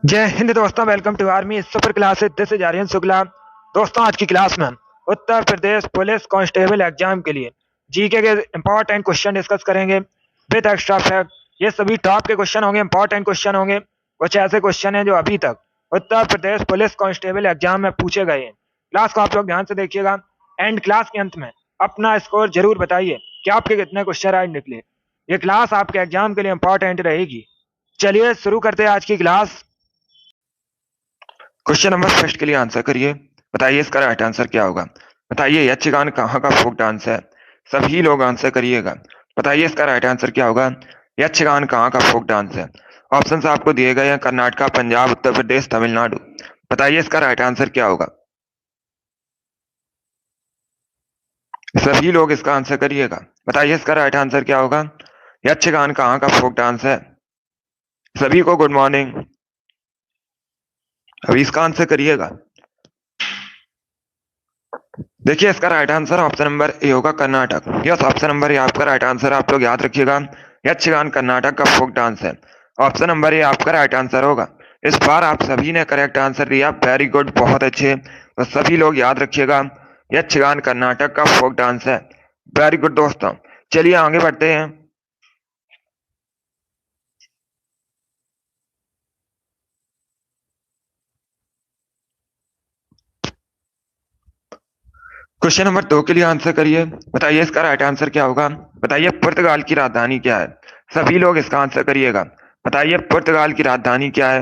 जय हिंद दोस्तों, welcome to army super classes. This is Aryan Shukla. दोस्तों, आज की क्लास में हम Uttar Pradesh police constable exam के लिए जीके के इंपॉर्टेंट क्वेश्चन डिस्कस करेंगे विद एक्स्ट्रा फैक्ट। ये सभी टॉप के क्वेश्चन होंगे, इंपॉर्टेंट क्वेश्चन होंगे। कुछ ऐसे क्वेश्चन हैं जो अभी तक उत्तर प्रदेश पुलिस कांस्टेबल एग्जाम में पूछे गए हैं। क्लास को आप लोग ध्यान से देखिएगा एंड क्लास के अंत में अपना स्कोर जरूर बताइए कि आपके कितने क्वेश्चन राइट निकले। ये क्लास आपके एग्जाम के लिए इंपॉर्टेंट रहेगी। चलिए शुरू करते हैं आज की क्लास। क्वेश्चन नंबर फर्स्ट के लिए आंसर करिए। बताइए इसका राइट आंसर क्या होगा। बताइए यक्षगान कहाँ का फोक डांस है। सभी लोग आंसर करिएगा। बताइए इसका राइट आंसर क्या होगा। यक्षगान कहाँ का फोक डांस है। ऑप्शंस आपको दिए गए हैं कर्नाटका, पंजाब, उत्तर प्रदेश, तमिलनाडु। बताइए इसका राइट आंसर क्या होगा। सभी लोग इसका आंसर करिएगा। बताइए इसका राइट आंसर क्या होगा। यक्षगान कहाँ का फोक डांस है। सभी को गुड मॉर्निंग। अभी इसका आंसर करिएगा। देखिए इसका right answer option number A होगा, Karnataka. Yes, option number A आपका राइट आंसर। आप लोग याद रखिएगा, यक्षगान कर्नाटक का फोक डांस है। ऑप्शन नंबर ए आपका राइट आंसर होगा। इस बार आप सभी ने करेक्ट आंसर दिया, वेरी गुड, बहुत अच्छे। तो सभी लोग याद रखिएगा, यक्षगान कर्नाटक का फोक डांस है। वेरी गुड दोस्तों, चलिए आगे बढ़ते हैं। क्वेश्चन नंबर 2 के लिए आंसर करिए। बताइए इसका राइट आंसर क्या होगा। बताइए पुर्तगाल की राजधानी क्या है। सभी लोग इसका आंसर करिएगा। बताइए पुर्तगाल की राजधानी क्या है।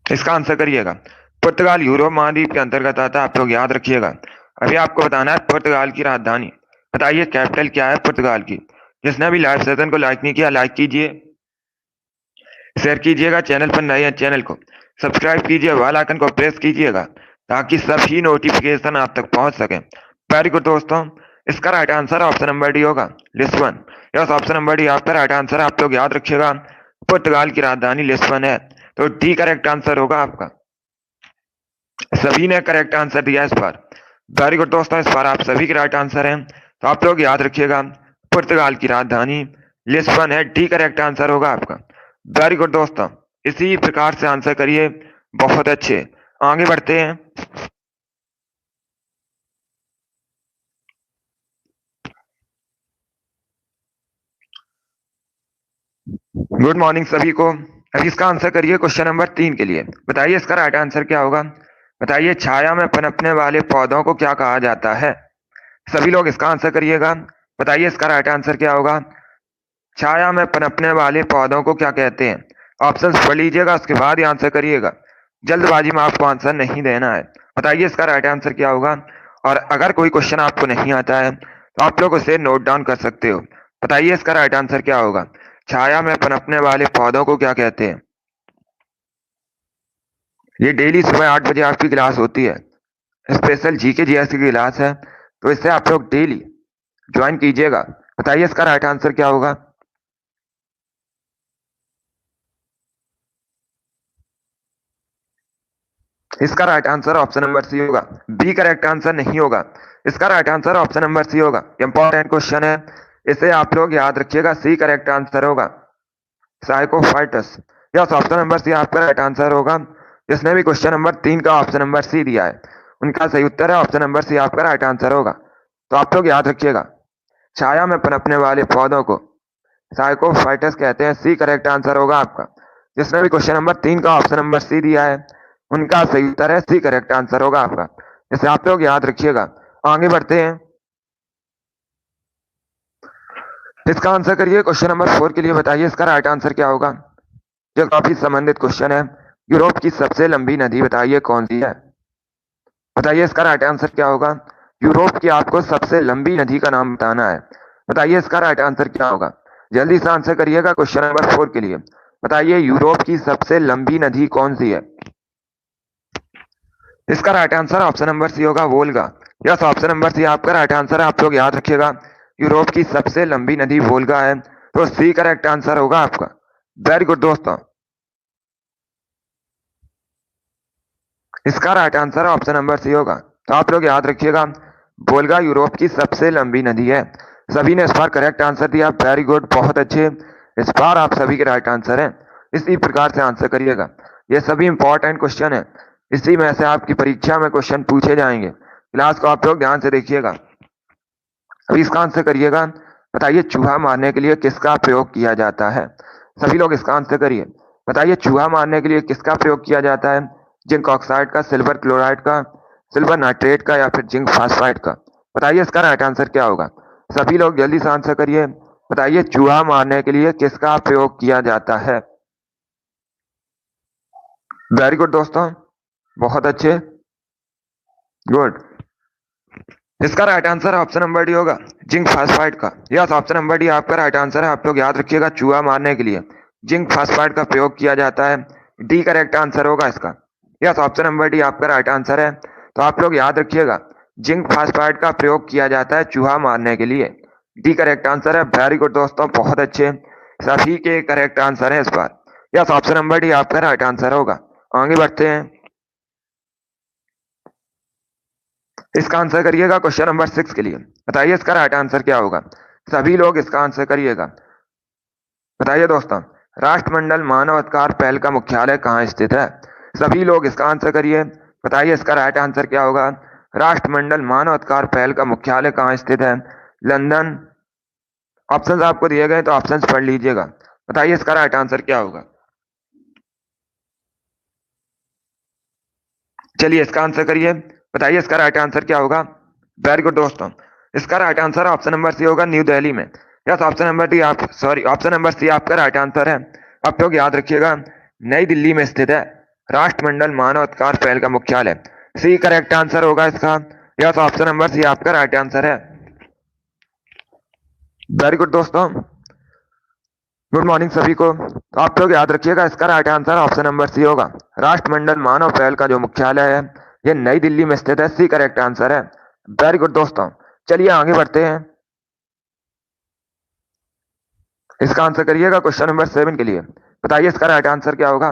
इसका आंसर करिएगा। पुर्तगाल यूरोप महाद्वीप के अंतर्गत आता है, आप लोग याद रखिएगा। अभी आपको बताना है पुर्तगाल की राजधानी। बताइए कैपिटल क्या है पुर्तगाल की। जिसने भी लाइव सेशन को लाइक नहीं किया, लाइक कीजिए, शेयर कीजिएगा। चैनल पर नए हैं, चैनल को सब्सक्राइब कीजिए, बेल आइकन को प्रेस कीजिएगा ताकि सभी नोटिफिकेशन आप तक पहुंच सके। वेरी गुड दोस्तों, इसका right answer option number D होगा, Lisbon. Yes, option number D आपका राइट आंसर। आप लोग याद रखिएगा, पुर्तगाल की राजधानी लिस्बन है। तो डी करेक्ट आंसर होगा आपका। सभी ने करेक्ट आंसर दिया इस बार। वेरी गुड दोस्तों, इस बार आप सभी के राइट आंसर हैं। तो आप लोग याद रखिएगा, पुर्तगाल की राजधानी लिस्बन है। डी करेक्ट आंसर होगा आपका। वेरी गुड दोस्तों, इसी प्रकार से आंसर करिए, बहुत अच्छे। आगे बढ़ते हैं। गुड मॉर्निंग सभी को। अभी इसका आंसर करिए क्वेश्चन नंबर 3 के लिए। बताइए इसका राइट आंसर क्या होगा। बताइए छाया में पनपने वाले पौधों को क्या कहा जाता है। सभी लोग इसका आंसर करिएगा। बताइए इसका राइट आंसर क्या होगा। छाया में पनपने वाले पौधों को क्या कहते हैं। ऑप्शंस पढ़ लीजिएगा, उसके बाद ही आंसर करिएगा। जल्दबाजी में आपको आंसर नहीं देना है। बताइए इसका राइट आंसर क्या होगा। और अगर कोई क्वेश्चन आपको नहीं आता है तो आप लोग उसे नोट डाउन कर सकते हो। बताइए इसका राइट आंसर क्या होगा। छाया में पनपने वाले पौधों को क्या कहते हैं। ये डेली सुबह 8 बजे आपकी क्लास होती है, स्पेशल जीके जीएस की क्लास है। तो इसे आप लोग डेली ज्वाइन कीजिएगा। बताइए इसका राइट आंसर क्या होगा। इसका right answer option number C होगा, बी करेक्ट आंसर नहीं होगा। इसका right answer option number C होगा। इंपॉर्टेंट क्वेश्चन है, इसे आप लोग याद रखिएगा। सी करेक्ट आंसर होगा, साइकोफाइटस। यस, ऑप्शन नंबर सी आपका राइट आंसर होगा। जिसने भी क्वेश्चन नंबर 3 का ऑप्शन नंबर सी दिया है उनका सही उत्तर है ऑप्शन नंबर सी आपका राइट आंसर होगा। तो आप लोग याद रखिएगा, छाया में पनपने वाले पौधों को साइकोफाइटस कहते हैं। सी करेक्ट आंसर होगा आपका। जिसने भी क्वेश्चन नंबर 3 का ऑप्शन नंबर सी दिया है उनका सही उत्तर है, सी करेक्ट आंसर होगा आपका। इसे आप लोग याद रखिएगा। आगे बढ़ते हैं। इसका आंसर करिए क्वेश्चन नंबर 4 के लिए। बताइए इसका राइट आंसर क्या होगा। जो काफी संबंधित क्वेश्चन है। यूरोप की सबसे लंबी नदी बताइए कौन सी है। बताइए इसका राइट आंसर क्या होगा। यूरोप की आपको सबसे लंबी नदी का नाम बताना है। बताइए इसका राइट आंसर क्या होगा। जल्दी से आंसर करिएगा क्वेश्चन नंबर 4 के लिए। बताइए यूरोप की सबसे लंबी नदी कौन सी है। इसका right answer option number C होगा, Volga. Yes, option number C आपका राइट आंसर है। आप लोग याद रखिएगा, यूरोप की सबसे लंबी नदी वोल्गा है। तो सी करेक्ट आंसर होगा आपका। वेरी गुड दोस्तों, इसका right answer option number C होगा। तो आप लोग याद रखिएगा, वोल्गा यूरोप की सबसे लंबी नदी है। सभी ने इस बार करेक्ट आंसर दिया, वेरी गुड, बहुत अच्छे। इस बार आप सभी के राइट आंसर हैं। इसी प्रकार से आंसर करिएगा। ये सभी इंपॉर्टेंट क्वेश्चन है, इसी में से आपकी परीक्षा में क्वेश्चन पूछे जाएंगे। क्लास को आप लोग ध्यान से देखिएगा। अभी इसका आंसर करिएगा। बताइए चूहा मारने के लिए किसका प्रयोग किया जाता है? सभी लोग इसका आंसर करिए। बताइए चूहा मारने के लिए किसका प्रयोग किया जाता है? जिंक ऑक्साइड का, सिल्वर क्लोराइड का, सिल्वर नाइट्रेट का या फिर जिंक फास्फाइड का? बताइए इसका राइट आंसर क्या होगा? सभी लोग जल्दी से आंसर करिए। बताइए चूहा मारने के लिए किसका प्रयोग किया जाता है? वेरी गुड दोस्तों, बहुत अच्छे, गुड। इसका right answer option number D होगा, जिंक फास्फाइड का। यस, ऑप्शन नंबर डी आपका राइट आंसर है। आप लोग याद रखिएगा, चूहा मारने के लिए जिंक फास्फाइड का प्रयोग किया जाता है। डी करेक्ट आंसर होगा इसका। यस, ऑप्शन नंबर डी आपका राइट आंसर है। तो आप लोग याद रखिएगा, जिंक फास्फाइड का प्रयोग किया जाता है चूहा मारने के लिए। डी करेक्ट आंसर है। वेरी गुड दोस्तों, बहुत अच्छे, सभी के करेक्ट आंसर है इस बार। यस, ऑप्शन नंबर डी आपका राइट आंसर होगा। आगे बढ़ते हैं, इसका आंसर करिएगा क्वेश्चन नंबर 6 के लिए। बताइए इसका राइट आंसर क्या होगा? सभी लोग इसका आंसर करिएगा। बताइए दोस्तों, राष्ट्रमंडल मानव अधिकार पहल का मुख्यालय कहाँ स्थित है? सभी लोग इसका आंसर करिए। बताइए इसका राइट आंसर क्या होगा? राष्ट्रमंडल मानव अधिकार पहल का मुख्यालय कहाँ स्थित है? लंदन। ऑप्शंस आपको दिए गए तो ऑप्शंस पढ़ लीजिएगा। बताइए इसका राइट आंसर क्या होगा? चलिए इसका आंसर करिए। बताइए इसका राइट आंसर क्या होगा? वेरी गुड दोस्तों, इसका right answer option number C होगा, न्यू दिल्ली में। यस, ऑप्शन नंबर डी आप सॉरी ऑप्शन नंबर सी आपका राइट आंसर है। आप लोग याद रखिएगा, नई दिल्ली में स्थित है राष्ट्रमंडल मानव अधिकार पहल का मुख्यालय। सी करेक्ट आंसर होगा इसका। यस, ऑप्शन नंबर सी आपका राइट आंसर है। वेरी गुड दोस्तों, गुड मॉर्निंग सभी को। तो आप लोग याद रखिएगा, इसका right answer option number C होगा। राष्ट्रमंडल मानव पहल का जो मुख्यालय है ये नई दिल्ली में स्थित है। सी करेक्ट आंसर है। वेरी गुड दोस्तों, चलिए आगे बढ़ते हैं। इसका आंसर करिएगा क्वेश्चन नंबर 7 के लिए। बताइए इसका राइट आंसर क्या होगा?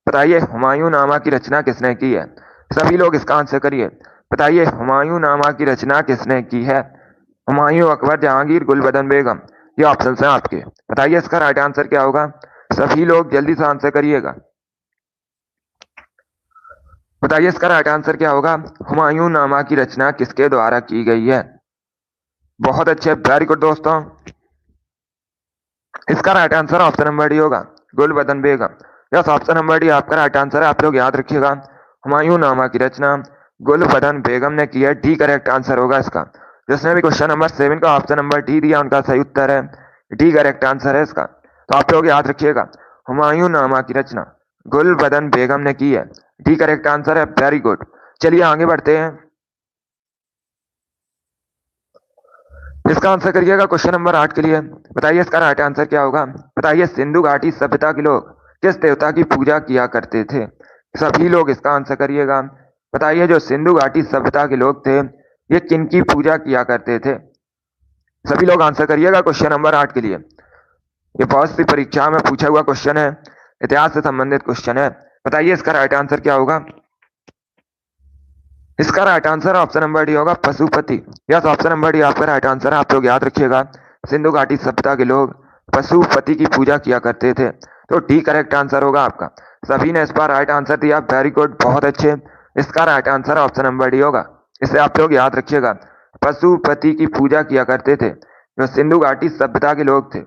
बताइए हुमायूं नामा की रचना किसने की है? सभी लोग इसका आंसर करिए। बताइए हुमायूं नामा की रचना किसने की है? हुमायूं, अकबर, जहांगीर, गुलबदन बेगम। ये ऑप्शन हैं आपके। बताइए इसका राइट आंसर क्या होगा? सभी लोग जल्दी से आंसर करिएगा। बताइए इसका राइट आंसर क्या होगा? हुमायूं नामा की रचना किसके द्वारा की गई है? बहुत अच्छे, वेरी गुड दोस्तों। इसका right answer option number D होगा, गुलबदन बेगम। यस, ऑप्शन नंबर डी आपका राइट आंसर है। आप लोग याद रखिएगा, हुमायूं नामा की रचना गुलबदन बेगम ने की है। डी करेक्ट आंसर होगा इसका। जिसने भी क्वेश्चन नंबर 7 का ऑप्शन नंबर डी दिया उनका सही उत्तर है। डी करेक्ट आंसर है इसका। तो आप लोग याद रखिएगा, हुमायूं नामा की रचना गुलबदन बेगम ने की है। डी करेक्ट आंसर है। वेरी गुड, चलिए आगे बढ़ते हैं। इसका आंसर करिएगा क्वेश्चन नंबर 8 के लिए। बताइए इसका राइट आंसर क्या होगा? बताइए सिंधु घाटी सभ्यता के लोग किस देवता की पूजा किया करते थे? सभी लोग इसका आंसर करिएगा। बताइए जो सिंधु घाटी सभ्यता के लोग थे ये किनकी पूजा किया करते थे? सभी लोग आंसर करिएगा क्वेश्चन नंबर 8 के लिए। ये बहुत सी परीक्षा में पूछा हुआ क्वेश्चन है, इतिहास से संबंधित क्वेश्चन है। बताइए इसका राइट आंसर क्या होगा? इसका right answer option number D होगा, Pashupati. Yes, option number D आपका राइट आंसर है। आप लोग याद रखिएगा, सिंधु घाटी सभ्यता के लोग पशुपति की पूजा किया करते थे। तो डी करेक्ट आंसर होगा आपका। सभी ने इस बार राइट आंसर दिया, वेरी गुड, बहुत अच्छे। इसका right answer option number D होगा। इसे आप लोग याद रखिएगा, पशुपति की पूजा किया करते थे जो सिंधु घाटी सभ्यता के लोग थे।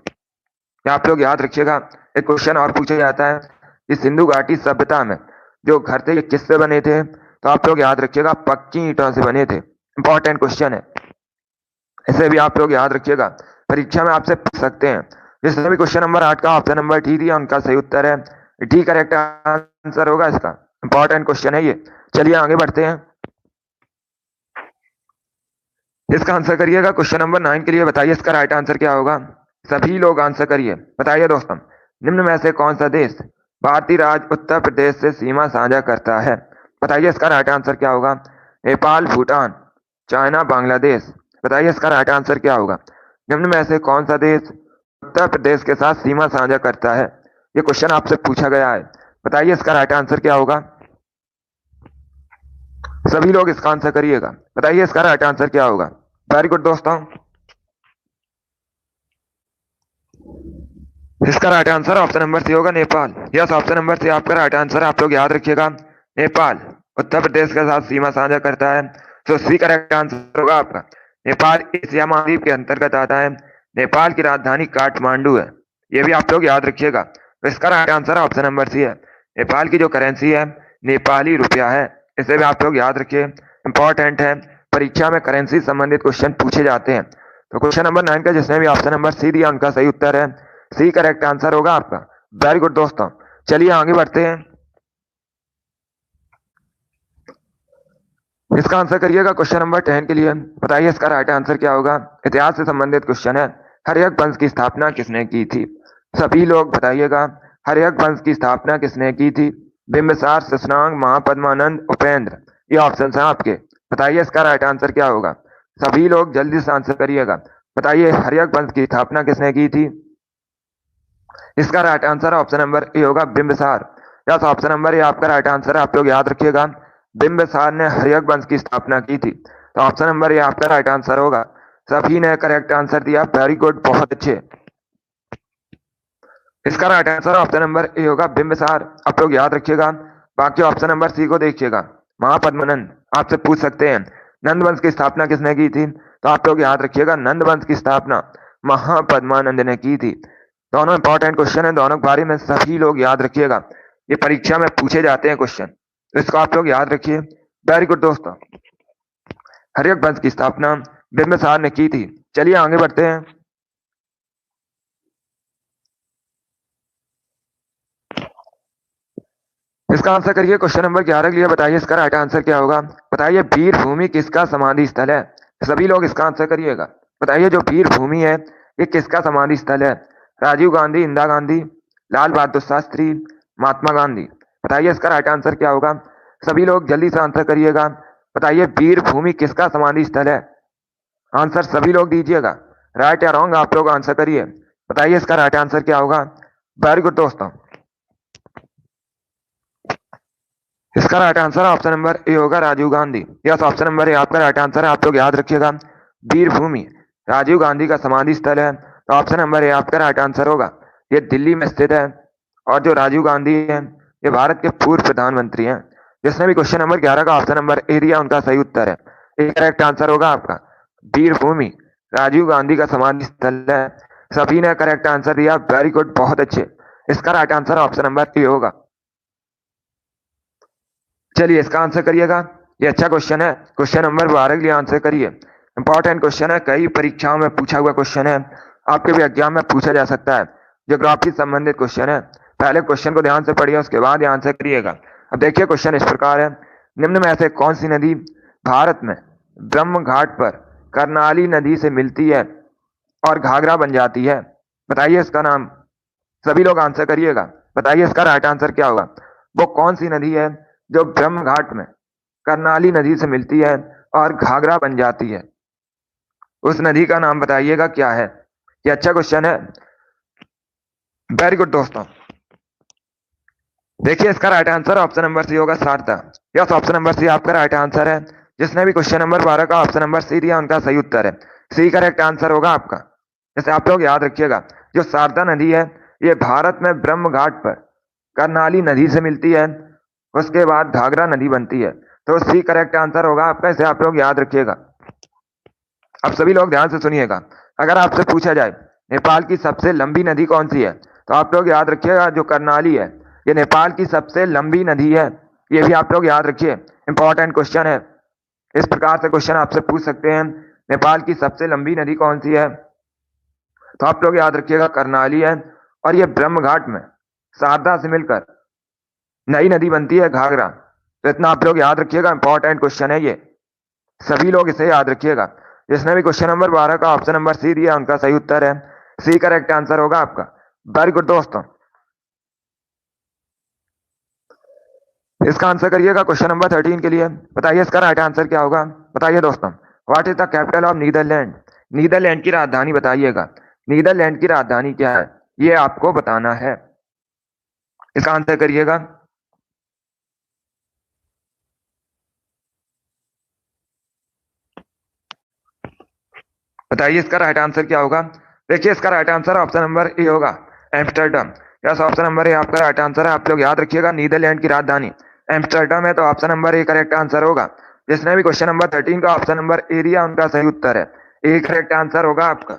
आप लोग याद रखिएगा, एक क्वेश्चन और पूछा जाता है कि सिंधु घाटी सभ्यता में जो घर थे ये किससे बने थे? तो आप लोग याद रखिएगा, पक्की ईंटों से बने थे। इंपॉर्टेंट क्वेश्चन है, इसे भी आप लोग याद रखिएगा, परीक्षा में आपसे पूछ सकते हैं। जिसने भी क्वेश्चन नंबर 8 का ऑप्शन नंबर डी दिया उनका सही उत्तर है। डी करेक्ट आंसर होगा इसका। इंपॉर्टेंट क्वेश्चन है ये। चलिए आगे बढ़ते हैं। इसका आंसर करिएगा क्वेश्चन नंबर 9 के लिए। बताइए इसका राइट आंसर क्या होगा? सभी लोग आंसर करिए। बताइए दोस्तों, निम्न में से कौन सा देश भारतीय राज्य उत्तर प्रदेश से सीमा साझा करता है? बताइए इसका राइट आंसर क्या होगा? नेपाल, भूटान, चाइना, बांग्लादेश। बताइए इसका राइट आंसर क्या होगा? निम्न में से कौन सा देश उत्तर प्रदेश के साथ सीमा साझा करता है? ये क्वेश्चन आपसे पूछा गया है। बताइए इसका राइट आंसर क्या होगा? सभी लोग इसका आंसर करिएगा। बताइए इसका राइट आंसर क्या होगा? वेरी गुड दोस्तों, इसका right answer option number C होगा, Nepal. Yes, option number C आपका राइट आंसर। आप लोग याद रखिएगा, नेपाल उत्तर प्रदेश के साथ सीमा साझा करता है, तो सी करेक्ट आंसर होगा आपका। नेपाल एशिया महाद्वीप के अंतर्गत आता है। नेपाल की राजधानी काठमांडू है, ये भी आप लोग याद रखिएगा। तो इसका right answer option number C है। नेपाल की जो करेंसी है नेपाली रुपया है, इसे भी आप लोग याद रखिए, इंपॉर्टेंट है। परीक्षा में करेंसी संबंधित क्वेश्चन पूछे जाते हैं। तो क्वेश्चन नंबर 9 का जिसने भी ऑप्शन नंबर सी दिया उनका सही उत्तर है, सी करेक्ट आंसर होगा आपका। वेरी गुड दोस्तों, चलिए आगे बढ़ते हैं। इसका आंसर करिएगा क्वेश्चन नंबर 10 के लिए। बताइए इसका राइट आंसर क्या होगा। इतिहास से संबंधित क्वेश्चन है। हर्यक वंश की स्थापना किसने की थी? सभी लोग बताइएगा, हर्यक वंश की स्थापना किसने की थी? बिंबिसार, शशांक, महापद्मानंद, उपेंद्र, ये ऑप्शन है आपके। बताइए इसका राइट आंसर क्या होगा। सभी लोग जल्दी से आंसर करिएगा। बताइए हर्यक वंश की स्थापना किसने की थी? इसका right answer option number A होगा, Bimbisara. Yes, option number A आपका राइट आंसर है। आप लोग याद रखिएगा, बिंबिसार ने हर्यक वंश की स्थापना की थी। तो ऑप्शन नंबर ए आपका राइट आंसर होगा। सभी ने करेक्ट आंसर दिया, वेरी गुड, बहुत अच्छे। इसका right answer option number A होगा, बिंबिसार। आप लोग याद रखिएगा। बाकी ऑप्शन नंबर सी को देखिएगा, महापद्मनंद। आपसे पूछ सकते हैं नंद वंश की स्थापना किसने की थी, तो आप लोग याद रखिएगा, नंद वंश की स्थापना महापद्मानंद ने की थी। दोनों इंपॉर्टेंट क्वेश्चन है, दोनों के बारे में सभी लोग याद रखिएगा, ये परीक्षा में पूछे जाते हैं क्वेश्चन, तो इसको आप लोग याद रखिए। वेरी गुड दोस्तों, हर्यक वंश की स्थापना बिंबिसार ने की थी। चलिए आगे बढ़ते हैं। इसका आंसर करिए क्वेश्चन नंबर 11 के लिए। बताइए इसका राइट आंसर क्या होगा। बताइए वीर भूमि किसका समाधि स्थल है? सभी लोग इसका आंसर करिएगा। बताइए जो वीर भूमि है ये किसका समाधि स्थल है? राजीव गांधी, इंदिरा गांधी, लाल बहादुर शास्त्री, महात्मा गांधी। बताइए इसका राइट आंसर क्या होगा। सभी लोग जल्दी से आंसर करिएगा। बताइए वीर भूमि किसका समाधि स्थल है? आंसर सभी लोग दीजिएगा, राइट या रॉन्ग आप लोग आंसर करिए। बताइए इसका राइट आंसर क्या होगा। वेरी गुड दोस्तों, इसका right answer option number A होगा, Rajiv Gandhi. Yes, option number A आपका राइट आंसर है। आप लोग याद रखिएगा, वीर भूमि राजीव गांधी का समाधि स्थल है, तो ऑप्शन नंबर ए आपका राइट आंसर होगा। ये दिल्ली में स्थित है, और जो राजीव गांधी है ये भारत के पूर्व प्रधानमंत्री हैं। जिसने भी क्वेश्चन नंबर 11 का ऑप्शन नंबर ए दिया उनका सही उत्तर है, ये करेक्ट आंसर होगा आपका। वीर भूमि राजीव गांधी का समाधि स्थल है। सभी ने करेक्ट आंसर दिया, वेरी गुड, बहुत अच्छे। इसका right answer option number A होगा। चलिए इसका आंसर करिएगा, ये अच्छा क्वेश्चन है। क्वेश्चन नंबर 12 के लिए आंसर करिए। इंपॉर्टेंट क्वेश्चन है, कई परीक्षाओं में पूछा हुआ क्वेश्चन है, आपके भी एग्जाम में पूछा जा सकता है। ज्योग्राफी संबंधित क्वेश्चन है। पहले क्वेश्चन को ध्यान से पढ़िए, उसके बाद आंसर करिएगा। अब देखिए क्वेश्चन इस प्रकार है, निम्न में से कौन सी नदी भारत में ब्रह्म घाट पर करनाली नदी से मिलती है और घाघरा बन जाती है? बताइए इसका नाम। सभी लोग आंसर करिएगा। बताइए इसका राइट आंसर क्या होगा। वो कौन सी नदी है जो ब्रह्म घाट में करनाली नदी से मिलती है और घाघरा बन जाती है? उस नदी का नाम बताइएगा क्या है। ये अच्छा क्वेश्चन है, वेरी गुड दोस्तों। देखिए इसका right answer option number C होगा, Sharda. Yes, option number C आपका राइट आंसर है। जिसने भी क्वेश्चन नंबर 12 का ऑप्शन नंबर सी दिया उनका सही उत्तर है, सी करेक्ट आंसर होगा आपका। जैसे आप लोग याद रखिएगा, जो शारदा नदी है ये भारत में ब्रह्म घाट पर करनाली नदी से मिलती है, उसके बाद घाघरा नदी बनती है, तो सी करेक्ट आंसर होगा आपका। इसे आप लोग याद रखिएगा। अब सभी लोग ध्यान से सुनिएगा, अगर आपसे पूछा जाए नेपाल की सबसे लंबी नदी कौन सी है, तो आप लोग याद रखिएगा जो करनाली है ये नेपाल की सबसे लंबी नदी है, ये भी आप लोग याद रखिए, इंपॉर्टेंट क्वेश्चन है। इस प्रकार से क्वेश्चन आपसे पूछ सकते हैं, नेपाल की सबसे लंबी नदी कौन सी है, तो आप लोग याद रखिएगा करनाली है, और ये ब्रह्म घाट में शारदा से मिलकर नई नदी बनती है घाघरा। तो इतना आप लोग याद रखिएगा, इंपॉर्टेंट क्वेश्चन है ये, सभी लोग इसे याद रखिएगा। जिसने भी क्वेश्चन नंबर 12 का ऑप्शन नंबर सी दिया उनका सही उत्तर है, सी करेक्ट आंसर होगा आपका। वेरी गुड दोस्तों, इसका आंसर करिएगा क्वेश्चन नंबर 13 के लिए। बताइए इसका राइट आंसर क्या होगा। बताइए दोस्तों, what is the capital of Netherland? Netherland की राजधानी बताइएगा। नीदरलैंड की राजधानी क्या है ये आपको बताना है, इसका आंसर करिएगा। बताइए इसका राइट आंसर क्या होगा। देखिए इसका right answer option number A होगा, Amsterdam. Yes, option number A आपका राइट आंसर है। आप लोग याद रखिएगा, नीदरलैंड की राजधानी एम्स्टर्डम है, तो option number A correct answer होगा। जिसने भी क्वेश्चन नंबर 13 का ऑप्शन नंबर ए दिया उनका सही उत्तर है, ए करेक्ट आंसर होगा आपका।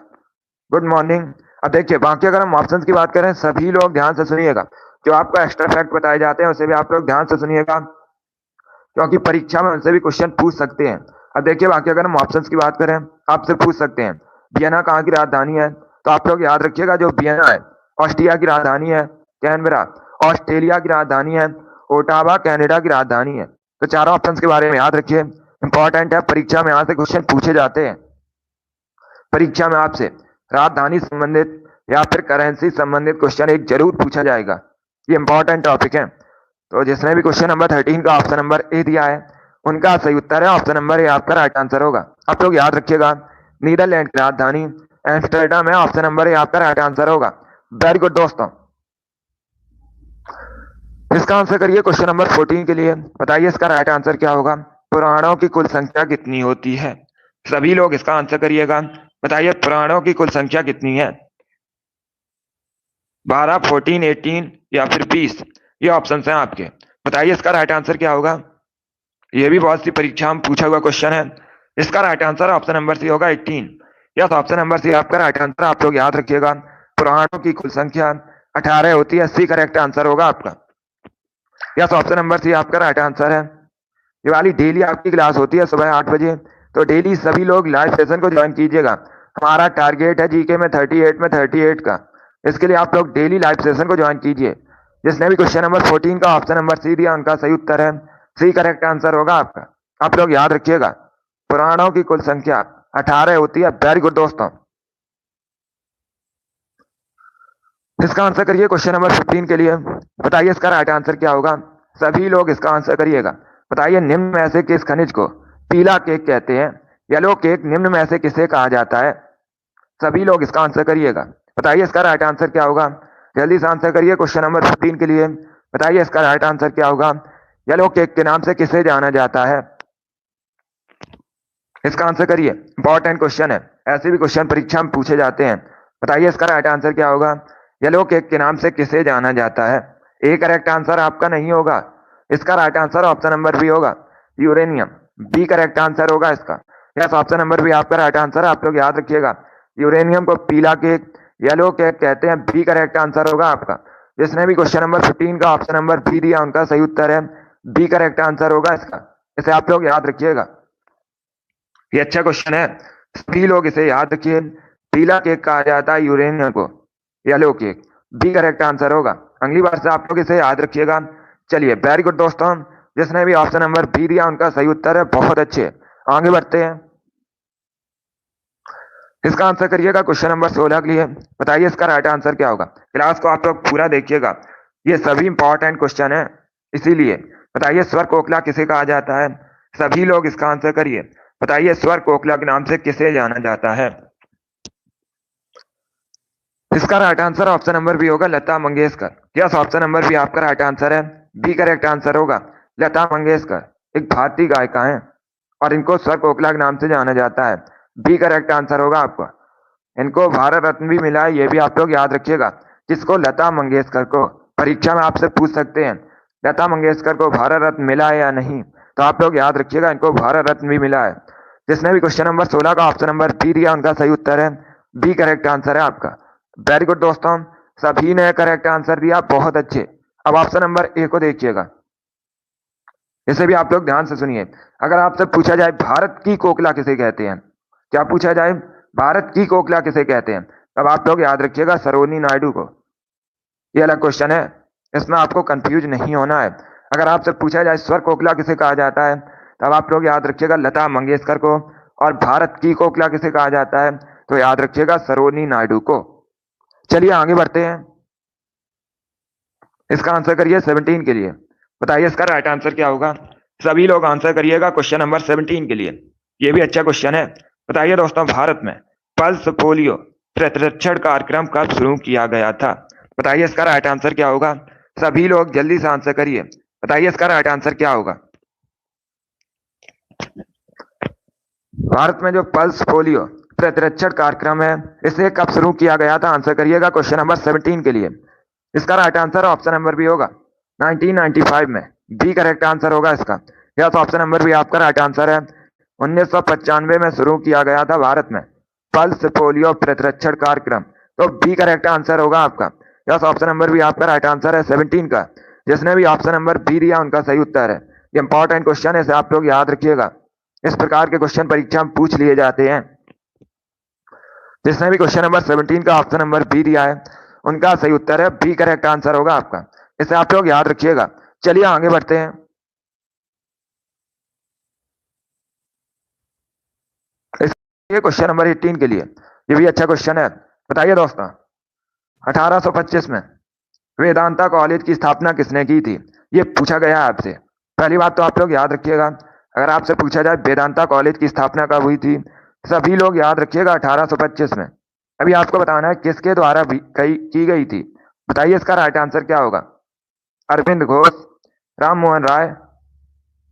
Good morning. अब देखिए बाकी अगर हम ऑप्शंस की बात करें, सभी लोग ध्यान से सुनिएगा, जो आपको एक्स्ट्रा फैक्ट बताए जाते हैं उसे भी आप लोग ध्यान से सुनिएगा, क्योंकि परीक्षा में उनसे भी क्वेश्चन पूछ सकते हैं। अब देखिए बाकी अगर हम ऑप्शंस की बात करें, आपसे पूछ सकते हैं वियना कहाँ की राजधानी है, तो आप लोग याद रखिएगा जो वियना है ऑस्ट्रिया की राजधानी है, कैनबरा ऑस्ट्रेलिया की राजधानी है, ओटावा कनाडा की राजधानी है। तो चारों ऑप्शंस के बारे में याद रखिए, इंपॉर्टेंट है, परीक्षा में यहाँ से क्वेश्चन पूछे जाते हैं। परीक्षा में आपसे राजधानी संबंधित या फिर करेंसी संबंधित क्वेश्चन एक जरूर पूछा जाएगा, ये इंपॉर्टेंट टॉपिक है। तो जिसने भी क्वेश्चन नंबर 13 का ऑप्शन नंबर ए दिया है उनका सही उत्तर है ऑप्शन नंबर ए आपका राइट आंसर होगा। आप लोग याद रखिएगा, नीदरलैंड की राजधानी एम्स्टर्डम है, ऑप्शन नंबर ए आपका राइट आंसर होगा। वेरी गुड दोस्तों। इसका आंसर करिए क्वेश्चन नंबर 14 के लिए, बताइए इसका राइट आंसर क्या होगा। पुराणों की कुल संख्या कितनी होती है? सभी लोग इसका आंसर करिएगा, बताइए पुराणों की कुल संख्या कितनी है? 12, 14, 18 या फिर 20? ये ऑप्शन हैं आपके, बताइए इसका राइट आंसर क्या होगा। ये भी बहुत सी परीक्षा में पूछा हुआ क्वेश्चन है। इसका right answer option number C होगा 18। यस, ऑप्शन नंबर सी आपका राइट आंसर। आप लोग याद रखिएगा, पुराणों की कुल संख्या 18 होती है, सी करेक्ट आंसर होगा आपका। यस, ऑप्शन नंबर सी आपका राइट आंसर है। ये वाली डेली आपकी क्लास होती है सुबह 8 बजे, तो डेली सभी लोग लाइव सेशन को ज्वाइन कीजिएगा। हमारा टारगेट है जीके में 38 का, इसके लिए आप लोग डेली लाइव सेशन को ज्वाइन कीजिए। जिसने भी क्वेश्चन नंबर 14 का ऑप्शन नंबर सी दिया उनका सही उत्तर है, सी करेक्ट आंसर होगा आपका। आप लोग याद रखिएगा, पुराणों की कुल संख्या 18 होती है। वेरी गुड दोस्तों। इसका आंसर करिए क्वेश्चन नंबर 15 के लिए, बताइए इसका राइट आंसर क्या होगा। सभी लोग इसका आंसर करिएगा, बताइए निम्न में से किस खनिज को पीला केक कहते हैं? येलो केक निम्न में से किसे कहा जाता है? सभी लोग इसका आंसर करिएगा, बताइए इसका राइट आंसर क्या होगा। जल्दी से आंसर करिए क्वेश्चन नंबर 15 के लिए, बताइए इसका राइट आंसर क्या होगा। येलो केक के नाम से किसे जाना जाता है? इसका आंसर करिए, इंपॉर्टेंट क्वेश्चन है, ऐसे भी क्वेश्चन परीक्षा में पूछे जाते हैं। बताइए इसका राइट आंसर क्या होगा। येलो केक के नाम से किसे जाना जाता है? ए करेक्ट आंसर आपका नहीं होगा, इसका right answer option number B होगा, यूरेनियम। बी करेक्ट आंसर होगा इसका। यस, ऑप्शन नंबर बी आपका राइट आंसर है। आप लोग याद रखिएगा, यूरेनियम को पीला केक, येलो केक कहते हैं। बी करेक्ट आंसर होगा आपका। जिसने भी क्वेश्चन नंबर 15 का ऑप्शन नंबर बी दिया उनका सही उत्तर है, बी करेक्ट आंसर होगा इसका। इसे आप लोग याद रखिएगा, ये अच्छा क्वेश्चन है, सभी लोग इसे याद रखिए। पीला केक कहा जाता है यूरेनियम को, yellow cake. B correct answer होगा। अगली बार से आप लोग इसे याद रखिएगा। चलिए वेरी गुड दोस्तों, जिसने भी ऑप्शन नंबर बी दिया उनका सही उत्तर है, बहुत अच्छे। आगे बढ़ते हैं, इसका आंसर करिएगा क्वेश्चन नंबर 16 के लिए, बताइए इसका राइट आंसर क्या होगा। क्लास को आप लोग पूरा देखिएगा, ये सभी इंपॉर्टेंट क्वेश्चन है, इसीलिए बताइए स्वर कोकिला किसे कहा जाता है। सभी लोग इसका आंसर करिए, बताइए स्वर कोकिला के नाम से किसे जाना जाता है। इसका right answer option number B होगा, Lata Mangeshkar. Yes, option number B आपका राइट आंसर है, बी करेक्ट आंसर होगा। लता मंगेशकर एक भारतीय गायिका है और इनको स्वर कोकिला के नाम से जाना जाता है। बी करेक्ट आंसर होगा आपका। इनको भारत रत्न भी मिला है, ये भी आप लोग याद रखिएगा। जिसको लता मंगेशकर को परीक्षा में आपसे पूछ सकते हैं, लता मंगेशकर को भारत रत्न मिला है या नहीं, तो आप लोग याद रखिएगा इनको भारत रत्न भी मिला है। जिसने भी क्वेश्चन नंबर 16 का ऑप्शन नंबर बी दिया उनका सही उत्तर है, बी करेक्ट आंसर है आपका। वेरी गुड दोस्तों, सभी ने करेक्ट आंसर दिया, बहुत अच्छे। अब ऑप्शन नंबर ए को देखिएगा, इसे भी आप लोग ध्यान से सुनिए। अगर आपसे पूछा जाए भारत की कोकिला किसे कहते हैं, क्या पूछा जाए भारत की कोकिला किसे कहते हैं, तब आप लोग याद रखिएगा सरोजिनी नायडू को। ये अलग क्वेश्चन है, इसमें आपको कंफ्यूज नहीं होना है। अगर आपसे पूछा जाए स्वर कोकिला किसे कहा जाता है, तब आप लोग याद रखिएगा लता मंगेशकर को, और भारत की कोकिला किसे कहा जाता है, तो याद रखिएगा सरोजिनी नायडू को। चलिए आगे बढ़ते हैं, इसका आंसर करिए 17 के लिए, बताइए इसका राइट आंसर क्या होगा। सभी लोग आंसर करिएगा क्वेश्चन नंबर 17 के लिए, ये भी अच्छा क्वेश्चन है। बताइए दोस्तों, भारत में पल्स पोलियो प्रतिरक्षण कार्यक्रम कब शुरू किया गया था? बताइए इसका राइट आंसर क्या होगा। सभी लोग जल्दी से आंसर करिए, बताइए इसका राइट आंसर क्या होगा। भारत में जो पल्स पोलियो प्रतिरक्षण कार्यक्रम है, इसे कब शुरू किया गया था? आंसर करिएगा क्वेश्चन नंबर 17 के लिए। इसका right answer option number B होगा 1995 में। बी करेक्ट आंसर होगा इसका। यस, ऑप्शन नंबर बी आपका राइट आंसर है। 1995 में शुरू किया गया था भारत में पल्स पोलियो प्रतिरक्षण कार्यक्रम। तो बी करेक्ट आंसर होगा आपका। यस, ऑप्शन नंबर बी आपका राइट आंसर है 17 का। जिसने भी ऑप्शन नंबर बी दिया उनका सही उत्तर है। ये इंपॉर्टेंट क्वेश्चन है, इसे आप लोग याद रखिएगा। इस प्रकार के क्वेश्चन परीक्षा में पूछ लिए जाते हैं। जिसने भी क्वेश्चन नंबर 17 का ऑप्शन नंबर बी दिया है उनका सही उत्तर है बी करेक्ट आंसर होगा आपका। इसे आप लोग याद रखिएगा। चलिए आगे बढ़ते हैं। ये क्वेश्चन नंबर 18 के लिए, ये भी अच्छा क्वेश्चन है। बताइए दोस्तों, 1825 में वेदांता कॉलेज की स्थापना किसने की थी? ये पूछा गया है आपसे। पहली बात तो आप लोग याद रखिएगा, अगर आपसे पूछा जाए वेदांता कॉलेज की स्थापना कब हुई थी, सभी लोग याद रखिएगा 1825 में। अभी आपको बताना है किसके द्वारा की गई थी। बताइए इसका राइट आंसर क्या होगा? अरविंद घोष, राम मोहन राय,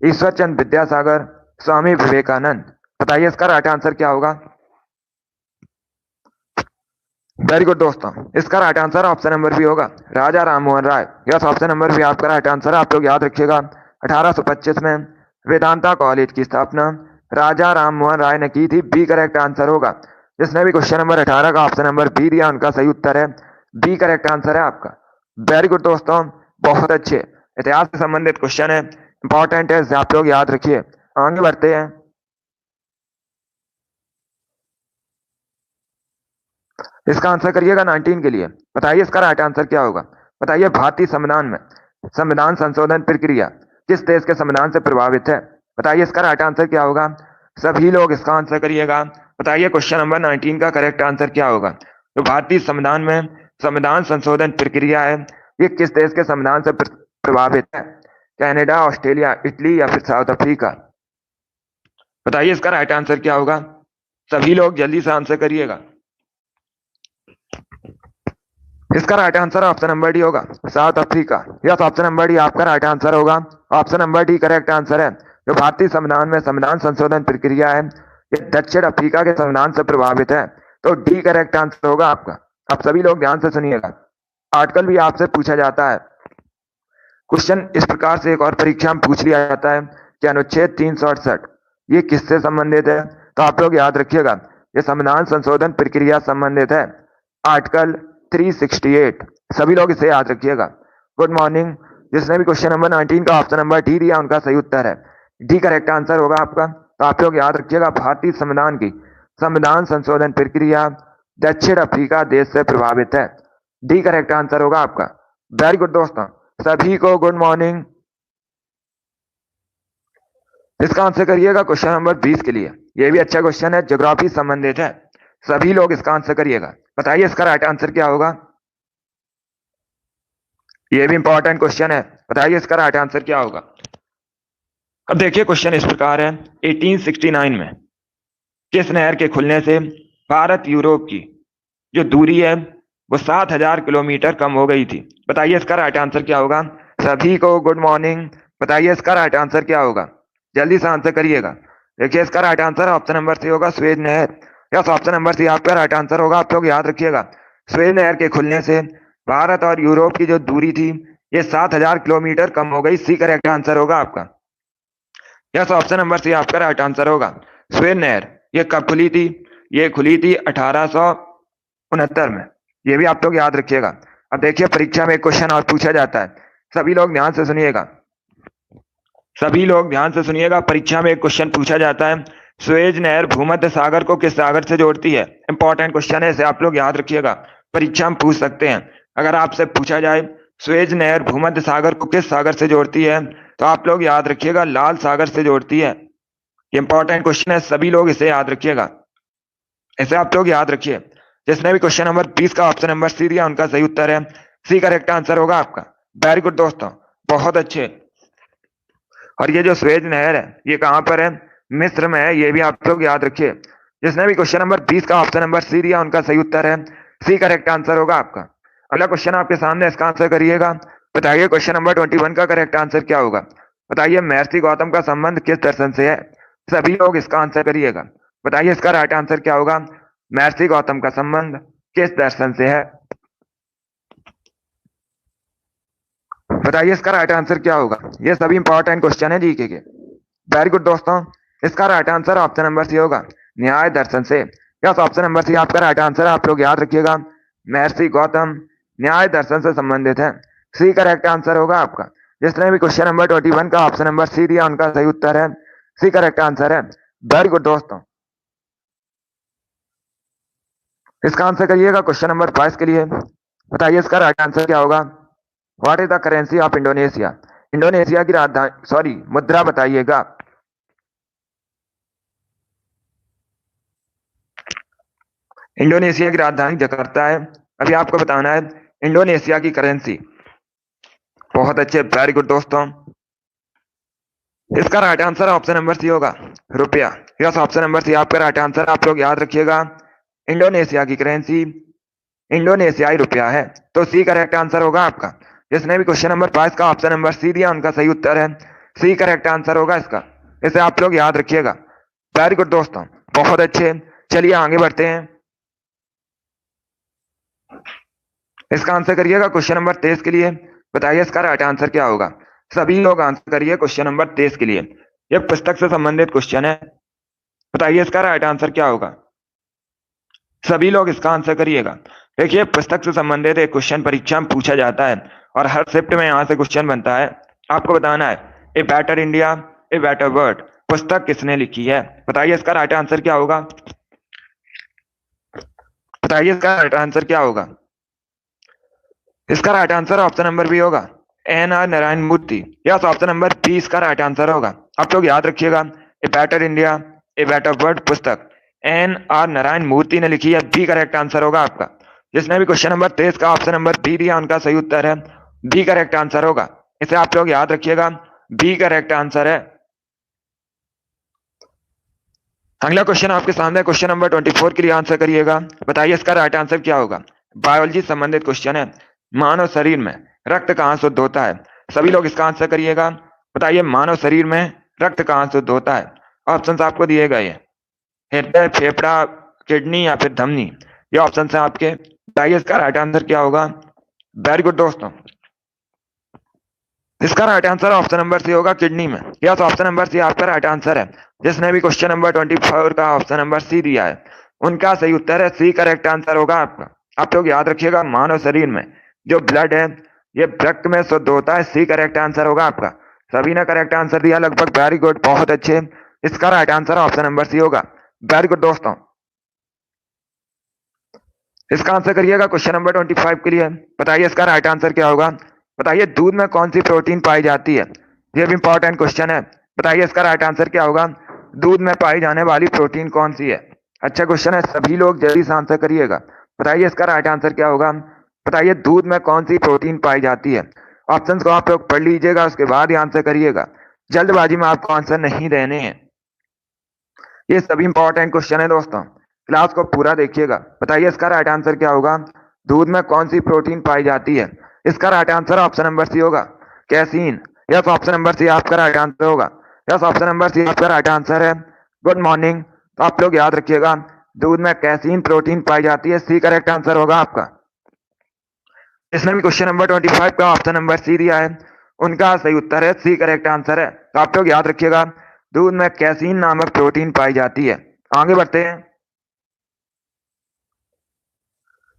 ईश्वर चंद्र विद्यासागर, स्वामी विवेकानंद। बताइए इसका राइट आंसर क्या होगा? वेरी गुड दोस्तों, इसका right answer option number B होगा Raja Ram Mohan Roy. Yes, option number B आपका राइट आंसर है। आप लोग याद रखिएगा 1825 में वेदांता कॉलेज की स्थापना राजा राम मोहन राय ने की थी। बी करेक्ट आंसर होगा। जिसने भी क्वेश्चन नंबर 18 का ऑप्शन नंबर बी दिया उनका सही उत्तर है बी करेक्ट आंसर है आपका। वेरी गुड दोस्तों, बहुत अच्छे। इतिहास से संबंधित क्वेश्चन है, इंपॉर्टेंट है, आप लोग याद रखिए। आगे बढ़ते हैं। इसका आंसर करिएगा 19 के लिए। बताइए इसका राइट आंसर क्या होगा? बताइए भारतीय संविधान में संविधान संशोधन प्रक्रिया किस देश के संविधान से प्रभावित है? बताइए इसका राइट आंसर क्या होगा? सभी लोग इसका आंसर करिएगा। बताइए क्वेश्चन नंबर 19 का करेक्ट आंसर क्या होगा? तो भारतीय संविधान में संविधान संशोधन प्रक्रिया है, ये किस देश के संविधान से प्रभावित है? कनाडा, ऑस्ट्रेलिया, इटली या फिर साउथ अफ्रीका? बताइए इसका राइट आंसर क्या होगा? सभी लोग जल्दी से आंसर करिएगा। इसका right answer option number D होगा South Africa. Yes, option number D आपका राइट आंसर होगा। Option number D correct answer है। जो भारतीय संविधान में संविधान संशोधन प्रक्रिया है ये दक्षिण अफ्रीका के संविधान से प्रभावित है। तो डी करेक्ट आंसर होगा आपका। आप सभी लोग ध्यान से सुनिएगा, आर्टिकल भी आपसे पूछा जाता है। क्वेश्चन इस प्रकार से एक और परीक्षा में पूछ लिया जाता है कि अनुच्छेद 368 ये किससे संबंधित है? तो आप लोग याद रखिएगा, ये संविधान संशोधन प्रक्रिया संबंधित है। आर्टिकल 368, सभी लोग इसे याद रखिएगा। Good morning. जिसने भी क्वेश्चन नंबर 19 का ऑप्शन नंबर डी दिया उनका सही उत्तर है डी करेक्ट आंसर होगा आपका। तो आप लोग याद रखिएगा, भारतीय संविधान की संविधान संशोधन प्रक्रिया दक्षिण अफ्रीका देश से प्रभावित है। डी करेक्ट आंसर होगा आपका। वेरी गुड दोस्तों, सभी को गुड मॉर्निंग। इसका आंसर करिएगा क्वेश्चन नंबर 20 के लिए। ये भी अच्छा क्वेश्चन है, ज्योग्राफी संबंधित है। सभी लोग इसका आंसर करिएगा। बताइए इसका राइट आंसर क्या होगा? ये भी इंपॉर्टेंट क्वेश्चन है, बताइए इसका राइट आंसर क्या होगा? अब देखिए क्वेश्चन इस प्रकार है, 1869 में किस नहर के खुलने से भारत यूरोप की जो दूरी है वो 7000 किलोमीटर कम हो गई थी? बताइए इसका राइट आंसर क्या होगा? सभी को गुड मॉर्निंग। बताइए इसका राइट आंसर क्या होगा? जल्दी से आंसर करिएगा। देखिए इसका right answer option number C होगा स्वेज नहर। यस, ऑप्शन नंबर सी आपका राइट आंसर होगा। आप लोग याद रखिएगा, स्वेज नहर के खुलने से भारत और यूरोप की जो दूरी थी ये 7000 किलोमीटर कम हो गई। सी करेक्ट आंसर होगा आपका। यस, ऑप्शन नंबर सी आपका राइट आंसर होगा। स्वेज नहर ये कब खुली थी? ये खुली थी 1869 में। ये भी आप लोग याद रखिएगा। अब देखिए परीक्षा में एक क्वेश्चन और पूछा जाता है, सभी लोग ध्यान से सुनिएगा। सभी लोग ध्यान से सुनिएगा, परीक्षा में एक क्वेश्चन पूछा जाता है, स्वेज नहर भूमध्य सागर को किस सागर से जोड़ती है? इंपॉर्टेंट क्वेश्चन है, इसे आप लोग याद रखिएगा, परीक्षा में पूछ सकते हैं। अगर आपसे पूछा जाए स्वेज नहर भूमध्य सागर को किस सागर से जोड़ती है, तो आप लोग याद रखिएगा लाल सागर से जोड़ती है। इंपॉर्टेंट क्वेश्चन है, सभी लोग इसे याद रखिएगा। इसे आप लोग याद रखिए। जिसने भी क्वेश्चन नंबर 20 का ऑप्शन नंबर सी दिया उनका सही उत्तर है सी करेक्ट आंसर होगा आपका। वेरी गुड दोस्तों, बहुत अच्छे। और ये जो स्वेज नहर है ये कहां पर है? मिस्र में है। ये भी आप लोग याद रखिए। जिसने भी क्वेश्चन नंबर 20 का ऑप्शन नंबर सी दिया उनका सही उत्तर है सी करेक्ट आंसर होगा आपका। अगला क्वेश्चन आपके सामने, इसका आंसर करिएगा। बताइए क्वेश्चन नंबर 21 का करेक्ट आंसर क्या होगा? बताइए महर्षि गौतम का संबंध किस दर्शन से है? सभी लोग इसका आंसर करिएगा। बताइए इसका राइट आंसर क्या होगा? महर्षि गौतम का संबंध किस दर्शन से है? बताइए इसका राइट आंसर क्या होगा। ये सभी इंपॉर्टेंट क्वेश्चन है जीके के। वेरी गुड दोस्तों, इसका right answer option number C होगा, न्याय दर्शन से। यस, ऑप्शन नंबर सी आपका राइट आंसर है। आप लोग याद रखिएगा, महर्षि गौतम न्याय दर्शन से संबंधित है। सी करेक्ट आंसर होगा आपका। जिसने भी क्वेश्चन नंबर 21 का ऑप्शन नंबर सी दिया उनका सही उत्तर है, सी करेक्ट आंसर है। वेरी गुड दोस्तों, इसका आंसर करिएगा क्वेश्चन नंबर 22 के लिए। बताइए इसका राइट आंसर क्या होगा। What is the currency of Indonesia? Indonesia की राजधानी सॉरी मुद्रा बताइएगा। इंडोनेशिया की राजधानी जकार्ता है। अभी आपको बताना है इंडोनेशिया की करेंसी। बहुत अच्छे, वेरी गुड दोस्तों। इसका right answer option number C होगा, रुपया। यस, ऑप्शन नंबर सी आपका राइट आंसर। आप लोग याद रखिएगा, इंडोनेशिया की करेंसी इंडोनेशियाई रुपया है, तो सी करेक्ट आंसर होगा आपका। जिसने भी क्वेश्चन नंबर 5 का ऑप्शन नंबर सी दिया उनका सही उत्तर है, सी करेक्ट आंसर होगा इसका। इसे आप लोग याद रखिएगा। वेरी गुड दोस्तों, बहुत अच्छे। चलिए आगे बढ़ते हैं। इसका आंसर करिएगा क्वेश्चन नंबर 23 के लिए। बताइए इसका राइट आंसर क्या होगा। सभी लोग आंसर करिए क्वेश्चन नंबर 23 के लिए। यह पुस्तक से संबंधित क्वेश्चन है। बताइए इसका राइट आंसर क्या होगा। सभी लोग इसका आंसर करिएगा। देखिए, पुस्तक से संबंधित एक क्वेश्चन परीक्षा में पूछा जाता है और हर शिफ्ट में यहाँ से क्वेश्चन बनता है। आपको बताना है ए better India a better world पुस्तक किसने लिखी है। बताइए इसका राइट आंसर क्या होगा। बताइए इसका राइट आंसर क्या होगा। इसका right answer option number B होगा, NR Narayana Murthy. Yes, option number B इसका राइट आंसर होगा। आप लोग याद रखिएगा, a better India a better world पुस्तक NR नारायण मूर्ति ने लिखी है, बी करेक्ट आंसर होगा आपका। जिसने भी क्वेश्चन नंबर 23 का ऑप्शन नंबर बी दिया उनका सही उत्तर है, बी करेक्ट आंसर होगा। इसे आप लोग याद रखिएगा, बी करेक्ट आंसर है। अगला क्वेश्चन आपके सामने क्वेश्चन नंबर 24 के लिए आंसर करिएगा। बताइए इसका राइट आंसर क्या होगा। बायोलॉजी संबंधित क्वेश्चन है। मानव शरीर में रक्त कहाँ शुद्ध होता है। सभी लोग इसका आंसर करिएगा। बताइए मानव शरीर में रक्त कहाँ शुद्ध होता है। ऑप्शन आपको दिए गए हैं, हृदय, फेफड़ा, किडनी या फिर धमनी। ये ऑप्शन है आपके। बताइए इसका राइट आंसर क्या होगा। वेरी गुड दोस्तों, इसका right answer option number C होगा, किडनी में। यस, ऑप्शन नंबर सी आपका राइट आंसर है। जिसने भी क्वेश्चन नंबर 24 का ऑप्शन नंबर सी दिया है उनका सही उत्तर है, सी करेक्ट आंसर होगा आपका। आप लोग याद रखिएगा, मानव शरीर में जो ब्लड है ये रक्त में शुद्ध होता है, सी करेक्ट आंसर होगा आपका। सभी ने करेक्ट आंसर दिया लगभग, वेरी गुड, बहुत अच्छे। इसका right answer option number C होगा। वेरी गुड दोस्तों, इसका आंसर करिएगा क्वेश्चन नंबर 25 के लिए। बताइए इसका राइट आंसर क्या होगा। बताइए दूध में कौन सी प्रोटीन पाई जाती है। यह भी इंपॉर्टेंट क्वेश्चन है। बताइए इसका राइट आंसर क्या होगा। दूध में पाई जाने वाली प्रोटीन कौन सी है। अच्छा क्वेश्चन है, सभी लोग जल्दी से आंसर करिएगा। बताइए इसका राइट आंसर क्या होगा। बताइए दूध में कौन सी प्रोटीन पाई जाती है। ऑप्शंस को आप लोग पढ़ लीजिएगा, उसके बाद ही आंसर करिएगा। जल्दबाजी में आपको आंसर नहीं देने हैं। ये सभी इंपॉर्टेंट क्वेश्चन है दोस्तों, क्लास को पूरा देखिएगा। बताइए इसका राइट आंसर क्या होगा। दूध में कौन सी प्रोटीन पाई जाती है। इसका right answer option number C होगा, casein. Yes, option number C आपका राइट आंसर होगा। यस, ऑप्शन नंबर सी आपका राइट आंसर है। Good morning. तो आप लोग याद रखिएगा, दूध में कैसीन प्रोटीन पाई जाती है, सी करेक्ट आंसर होगा आपका। इसने भी क्वेश्चन नंबर 25 का ऑप्शन नंबर सी दिया है उनका सही उत्तर है, सी करेक्ट आंसर है। तो आप लोग याद रखिएगा, दूध में कैसीन नामक प्रोटीन पाई जाती है। आगे बढ़ते हैं।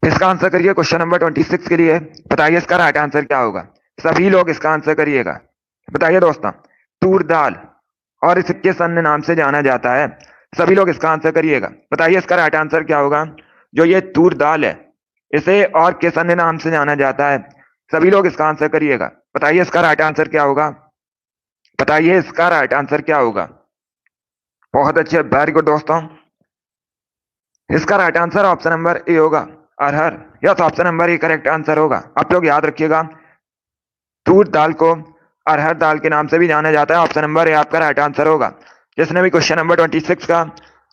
इसका आंसर करिए क्वेश्चन नंबर 26 के लिए। बताइए इसका राइट आंसर क्या होगा। सभी लोग इसका आंसर करिएगा। बताइए दोस्तों, तूर दाल और इसे किस अन्य नाम से जाना जाता है। सभी लोग इसका आंसर करिएगा। बताइए इसका राइट आंसर क्या होगा। जो ये तूर दाल है इसे और किस अन्य नाम से जाना जाता है। सभी लोग इसका आंसर करिएगा। बताइए इसका राइट आंसर क्या होगा। बताइए इसका राइट आंसर क्या होगा। बहुत अच्छे, वेरी गुड दोस्तों। इसका right answer option number A होगा, अरहर। Yes, option number A correct answer होगा। आप लोग याद रखिएगा, तूर दाल को अरहर दाल के नाम से भी जाना जाता है। ऑप्शन नंबर ए आपका राइट आंसर होगा। जिसने भी क्वेश्चन नंबर 26 का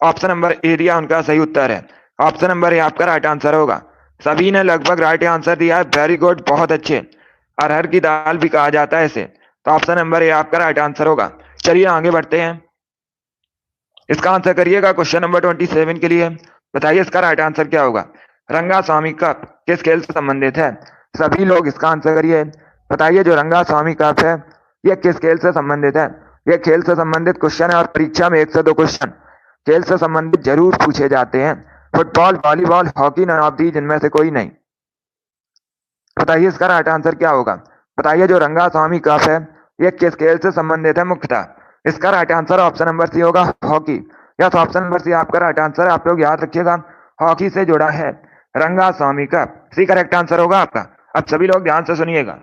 ऑप्शन नंबर ए दिया उनका सही उत्तर है, ऑप्शन नंबर ए आपका राइट आंसर होगा। सभी ने लगभग राइट आंसर दिया है, वेरी गुड, बहुत अच्छे। अरहर की दाल भी कहा जाता है इसे, तो ऑप्शन नंबर ए आपका राइट आंसर होगा। चलिए आगे बढ़ते हैं। इसका आंसर करिएगा क्वेश्चन नंबर 27 के लिए। बताइए इसका राइट आंसर क्या होगा। रंगास्वामी कप किस खेल से संबंधित है? सभी लोग इसका आंसर करिए। बताइए जो रंगास्वामी कप है यह किस खेल से संबंधित है? यह खेल से संबंधित क्वेश्चन है और परीक्षा में 1 से 2 क्वेश्चन खेल से संबंधित जरूर पूछे जाते हैं। Football, volleyball, hockey, none of these इनमें से कोई नहीं। बताइए इसका राइट आंसर क्या होगा। बताइए जो रंगास्वामी कप है यह किस खेल से संबंधित है मुख्यतः? इसका right answer option number C होगा, hockey. Yes, option number C आपका राइट आंसर है। आप लोग याद रखिएगा, हॉकी से जुड़ा है Rangaswamy cup. C correct answer होगा आपका। अब सभी लोग ध्यान से सुनिएगा,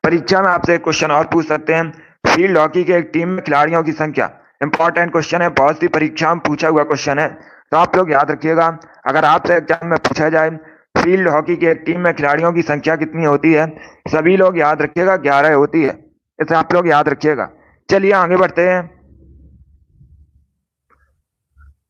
परीक्षा में आपसे एक क्वेश्चन और पूछ सकते हैं। फील्ड हॉकी के एक टीम में खिलाड़ियों की संख्या, इंपॉर्टेंट क्वेश्चन है, बहुत सी परीक्षा में पूछा हुआ क्वेश्चन है, तो आप लोग याद रखिएगा। अगर आपसे एग्जाम में पूछा जाए फील्ड हॉकी की एक टीम में खिलाड़ियों की संख्या कितनी होती है, सभी लोग याद रखिएगा 11 होती है। इसे आप लोग याद रखिएगा। चलिए आगे बढ़ते हैं।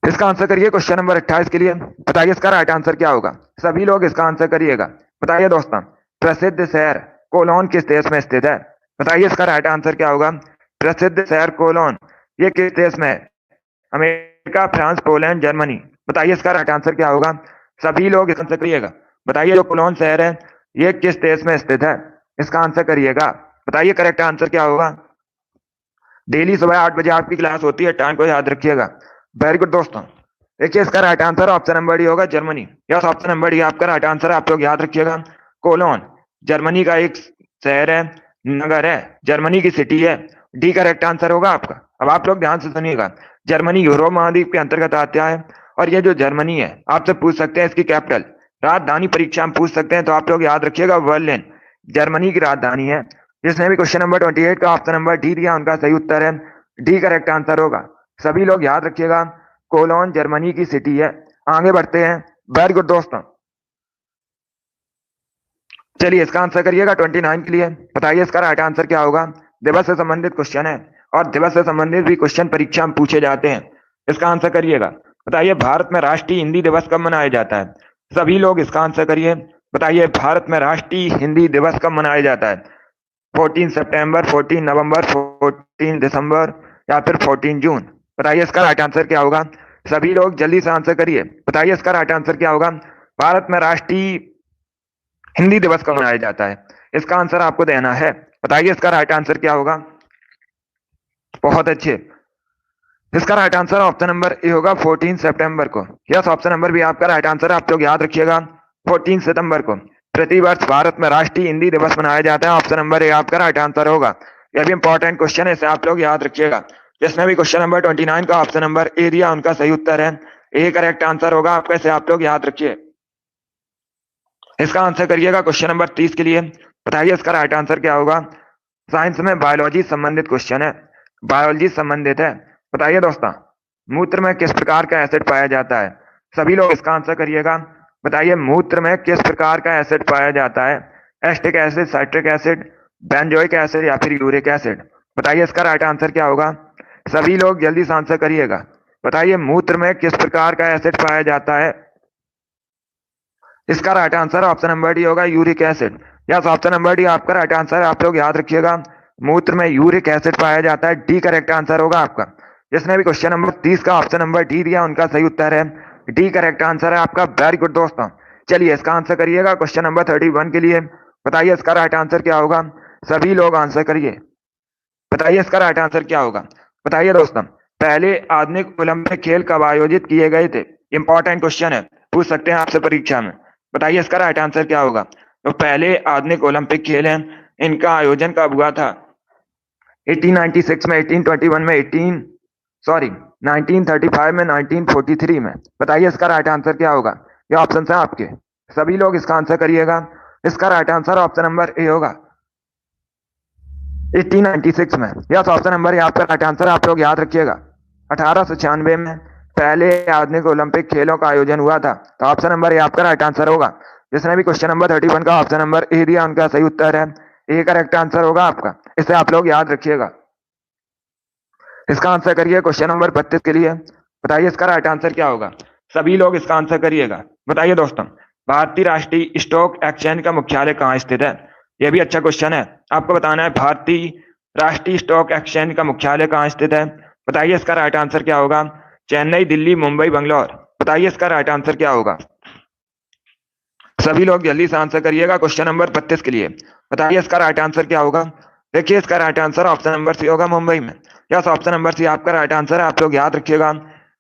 इसका आंसर करिए क्वेश्चन नंबर 28 के लिए। बताइए इसका राइट आंसर क्या होगा। सभी लोग इसका आंसर करिएगा। बताइए दोस्तों, प्रसिद्ध शहर कोलोन किस देश में स्थित है? बताइए इसका राइट आंसर क्या होगा। प्रसिद्ध शहर कोलोन ये किस देश में है? America, France, Poland, Germany. बताइए इसका राइट आंसर क्या होगा। सभी लोग इसका आंसर करिएगा। बताइए जो कोलोन शहर है ये किस देश में स्थित है? इसका आंसर करिएगा। बताइए करेक्ट आंसर क्या होगा। डेली सुबह 8 बजे आपकी क्लास होती है, टाइम को याद रखिएगा। वेरी गुड दोस्तों। देखिए इसका right answer option number D होगा, Germany. Yes, option number D आपका राइट आंसर है। आप लोग याद रखिएगा, कोलोन जर्मनी का एक शहर है, नगर है, जर्मनी की सिटी है। डी करेक्ट आंसर होगा आपका। अब आप लोग ध्यान से सुनिएगा, जर्मनी यूरोप महाद्वीप के अंतर्गत आता है और ये जो जर्मनी है आपसे पूछ सकते हैं इसकी कैपिटल, राजधानी परीक्षा में पूछ सकते हैं, तो आप लोग याद रखिएगा बर्लिन जर्मनी की राजधानी है। जिसने भी क्वेश्चन नंबर 28 का ऑप्शन नंबर डी दिया उनका सही उत्तर है डी करेक्ट आंसर होगा। सभी लोग याद रखिएगा, कोलोन जर्मनी की सिटी है। आगे बढ़ते हैं। वेरी गुड दोस्तों। चलिए इसका आंसर करिएगा 29 के लिए। बताइए इसका राइट आंसर क्या होगा। दिवस से संबंधित क्वेश्चन है और दिवस से संबंधित भी क्वेश्चन परीक्षा में पूछे जाते हैं। इसका आंसर करिएगा। बताइए भारत में राष्ट्रीय हिंदी दिवस कब मनाया जाता है? सभी लोग इसका आंसर करिए। बताइए भारत में राष्ट्रीय हिंदी दिवस कब मनाया जाता है? 14 सितंबर, 14 नवंबर, 14 दिसंबर या फिर 14 जून। बताइए इसका राइट आंसर क्या होगा। सभी लोग जल्दी से आंसर करिए। बताइए इसका राइट आंसर क्या होगा। भारत में राष्ट्रीय हिंदी दिवस कब मनाया जाता है? इसका आंसर आपको देना है। बताइए इसका राइट आंसर क्या होगा। बहुत अच्छे। इसका right answer option number A होगा 14 सितंबर को। यस, ऑप्शन नंबर भी आपका राइट आंसर है। आप लोग याद रखिएगा 14 सितंबर को प्रतिवर्ष भारत में राष्ट्रीय हिंदी दिवस मनाया जाता है। ऑप्शन नंबर ए आपका राइट आंसर होगा। यह भी इंपॉर्टेंट क्वेश्चन है, इसे आप लोग याद रखिएगा। जिसने भी क्वेश्चन नंबर 29 का ऑप्शन नंबर ए दिया उनका सही उत्तर है ए करेक्ट आंसर होगा आपका। इसे आप लोग याद रखिए। इसका आंसर करिएगा क्वेश्चन नंबर 30 के लिए। बताइए इसका राइट आंसर क्या होगा। साइंस में बायोलॉजी संबंधित क्वेश्चन है, बायोलॉजी संबंधित है। बताइए दोस्तों, मूत्र में किस प्रकार का एसिड पाया जाता है? सभी लोग इसका आंसर करिएगा। बताइए मूत्र में किस प्रकार का एसिड पाया जाता है? Acetic acid, citric acid, benzoic acid या फिर यूरिक एसिड। बताइए इसका राइट आंसर क्या होगा। सभी लोग जल्दी से आंसर करिएगा। बताइए मूत्र में किस प्रकार का एसिड पाया जाता है? इसका right answer option number D होगा, uric acid. Yes, option number D आपका राइट आंसर है। आप लोग याद रखिएगा, मूत्र में यूरिक एसिड पाया जाता है। डी करेक्ट आंसर होगा आपका। जिसने भी क्वेश्चन नंबर 30 का ऑप्शन नंबर डी दिया उनका सही उत्तर है डी करेक्ट आंसर है आपका। वेरी गुड दोस्तों। चलिए इसका आंसर करिएगा क्वेश्चन नंबर 31 के लिए। बताइए इसका राइट आंसर क्या होगा। सभी लोग आंसर करिए। बताइए इसका राइट आंसर क्या होगा। बताइए दोस्तों, पहले आधुनिक ओलंपिक खेल कब आयोजित किए गए थे? इंपॉर्टेंट क्वेश्चन है, पूछ सकते हैं आपसे परीक्षा में। बताइए इसका राइट आंसर क्या होगा। तो पहले आधुनिक ओलंपिक खेल हैं, इनका आयोजन कब हुआ था? 1896 में, 1821 में, 1935 में, 1943 में। बताइए इसका राइट आंसर क्या होगा। ये ऑप्शन है आपके, सभी लोग इसका आंसर करिएगा। इसका right answer option number A होगा 1896 में। यस, ऑप्शन नंबर ए आपका राइट आंसर। आप लोग याद रखिएगा 1896 में पहले आधुनिक ओलंपिक खेलों का आयोजन हुआ था, तो ऑप्शन नंबर ए आपका राइट आंसर होगा। जिसने भी क्वेश्चन नंबर 31 का ऑप्शन नंबर ए दिया उनका सही उत्तर है ए करेक्ट आंसर होगा आपका। इसे आप लोग याद रखिएगा। इसका आंसर करिए क्वेश्चन नंबर 32 के लिए। बताइए इसका राइट आंसर क्या होगा। सभी लोग इसका आंसर करिएगा। बताइए दोस्तों, भारतीय राष्ट्रीय स्टॉक एक्सचेंज का मुख्यालय कहाँ स्थित है? यह भी अच्छा क्वेश्चन है, आपको बताना है भारतीय राष्ट्रीय स्टॉक एक्सचेंज का मुख्यालय कहाँ स्थित है। बताइए इसका राइट आंसर क्या होगा। चेन्नई, दिल्ली, मुंबई, बंगलौर। बताइए इसका राइट आंसर क्या होगा। सभी लोग जल्दी से आंसर करिएगा क्वेश्चन नंबर 32 के लिए। बताइए इसका राइट आंसर क्या होगा। देखिए इसका right answer option number C होगा, मुंबई में। यस, ऑप्शन नंबर सी आपका राइट आंसर है। आप लोग याद रखिएगा,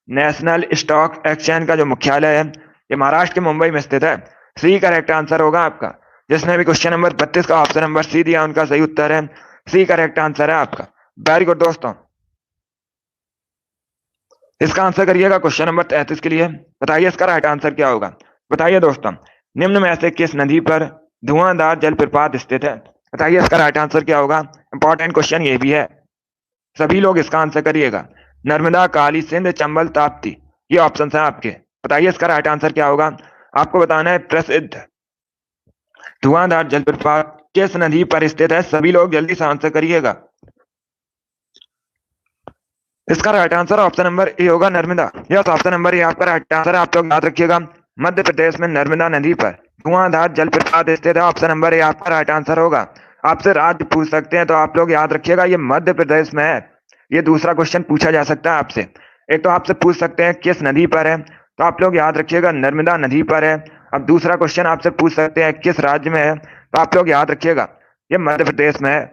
नेशनल स्टॉक एक्सचेंज का जो मुख्यालय है ये महाराष्ट्र के मुंबई में स्थित है। सी करेक्ट आंसर होगा आपका। जिसने भी क्वेश्चन नंबर 32 का ऑप्शन नंबर सी दिया उनका सही उत्तर है सी, करेक्ट आंसर है आपका। वेरी गुड दोस्तों। इसका आंसर करिएगा क्वेश्चन नंबर 33 के लिए। बताइए इसका राइट आंसर क्या होगा। बताइए दोस्तों, निम्न में से किस नदी पर धुआंधार जलप्रपात स्थित है। बताइए इसका राइट आंसर क्या होगा। इंपॉर्टेंट क्वेश्चन ये भी है, सभी लोग इसका आंसर करिएगा। नर्मदा, काली, सिंध, चंबल, ताप्ती, ये ऑप्शन है आपके। बताइए इसका राइट आंसर क्या होगा। आपको बताना है प्रसिद्ध धुआंधार जलप्रपात किस नदी पर स्थित है। सभी लोग जल्दी से आंसर करिएगा। इसका right answer option number A होगा, Narmada. Yes, option number A आपका राइट आंसर है। आप लोग याद रखिएगा, मध्य प्रदेश में नर्मदा नदी पर धुआंधार जलप्रपात स्थित है। ऑप्शन नंबर ए आपका राइट आंसर होगा। आपसे राज्य पूछ सकते हैं तो आप लोग याद रखिएगा ये मध्य प्रदेश में है। ये दूसरा क्वेश्चन पूछा जा सकता है आपसे। एक तो आपसे पूछ सकते हैं किस नदी पर है, तो आप लोग याद रखिएगा नर्मदा नदी पर है। अब दूसरा क्वेश्चन आपसे पूछ सकते हैं किस राज्य में है, तो आप लोग याद रखिएगा ये मध्य प्रदेश में है।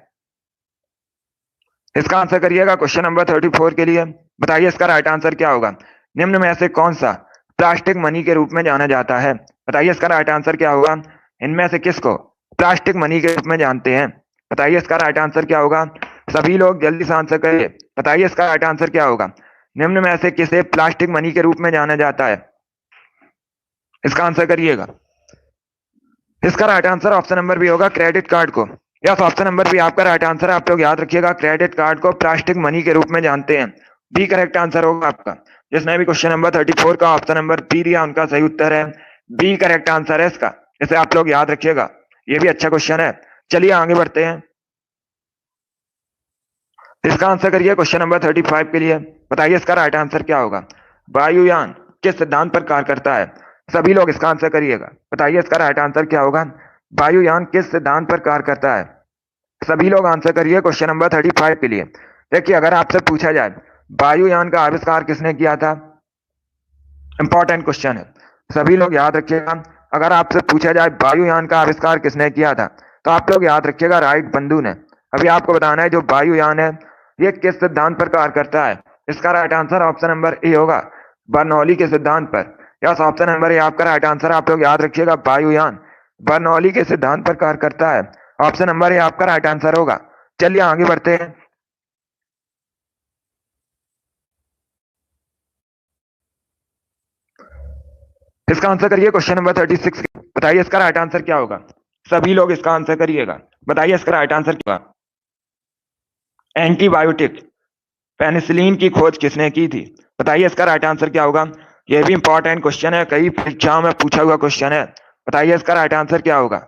इसका आंसर करिएगा क्वेश्चन नंबर 34 के लिए। बताइए इसका राइट आंसर क्या होगा। निम्न में से कौन सा प्लास्टिक मनी के रूप में जाना जाता है। बताइए इसका राइट आंसर क्या होगा। इनमें से किसको प्लास्टिक मनी के रूप में जानते हैं। बताइए इसका राइट आंसर क्या होगा। सभी लोग जल्दी से आंसर करिए। बताइए इसका राइट आंसर क्या होगा। निम्न में से किसे प्लास्टिक मनी के रूप में जाना जाता है। इसका आंसर करिएगा। इसका right answer option number B होगा, क्रेडिट कार्ड को। यस, ऑप्शन नंबर बी आपका राइट आंसर है। आप लोग याद रखिएगा क्रेडिट कार्ड को प्लास्टिक मनी के रूप में जानते हैं। बी करेक्ट आंसर होगा आपका। जिसने भी क्वेश्चन नंबर 34 का ऑप्शन नंबर बी दिया उनका सही उत्तर है बी, करेक्ट आंसर है इसका। इसे आप लोग याद रखिएगा, ये भी अच्छा क्वेश्चन है। चलिए आगे बढ़ते हैं। इसका आंसर करिए क्वेश्चन नंबर 35 के लिए। बताइए इसका राइट आंसर क्या होगा। वायुयान किस सिद्धांत पर कार्य करता है। सभी लोग इसका आंसर करिएगा। बताइए इसका राइट आंसर क्या होगा। वायुयान किस सिद्धांत पर कार्य करता है। सभी लोग आंसर करिए क्वेश्चन नंबर 35 के लिए। देखिए अगर आपसे पूछा जाए वायुयान का आविष्कार किसने किया था, इंपॉर्टेंट क्वेश्चन है, सभी लोग याद रखिएगा। अगर आपसे पूछा जाए वायुयान का आविष्कार किसने किया था, तो आप लोग याद रखिएगा राइट बंधु ने। अभी आपको बताना है जो वायुयान है ये किस सिद्धांत पर कार्य करता है। इसका right answer option number A होगा, बर्नौली के सिद्धांत पर। यस, ऑप्शन नंबर ए आपका राइट आंसर। आप लोग याद रखिएगा वायुयान बर्नौली के सिद्धांत पर कार्य करता है। ऑप्शन नंबर ए आपका राइट आंसर होगा। चलिए आगे बढ़ते हैं। इसका आंसर करिए क्वेश्चन नंबर 36। बताइए इसका राइट आंसर क्या होगा। सभी लोग इसका आंसर करिएगा। बताइए इसका राइट आंसर क्या होगा। एंटीबायोटिक पेनिसिलिन की खोज किसने की थी। बताइए इसका राइट आंसर क्या होगा। यह भी इंपॉर्टेंट क्वेश्चन है, कई परीक्षाओं में पूछा हुआ क्वेश्चन है। बताइए इसका राइट आंसर क्या होगा।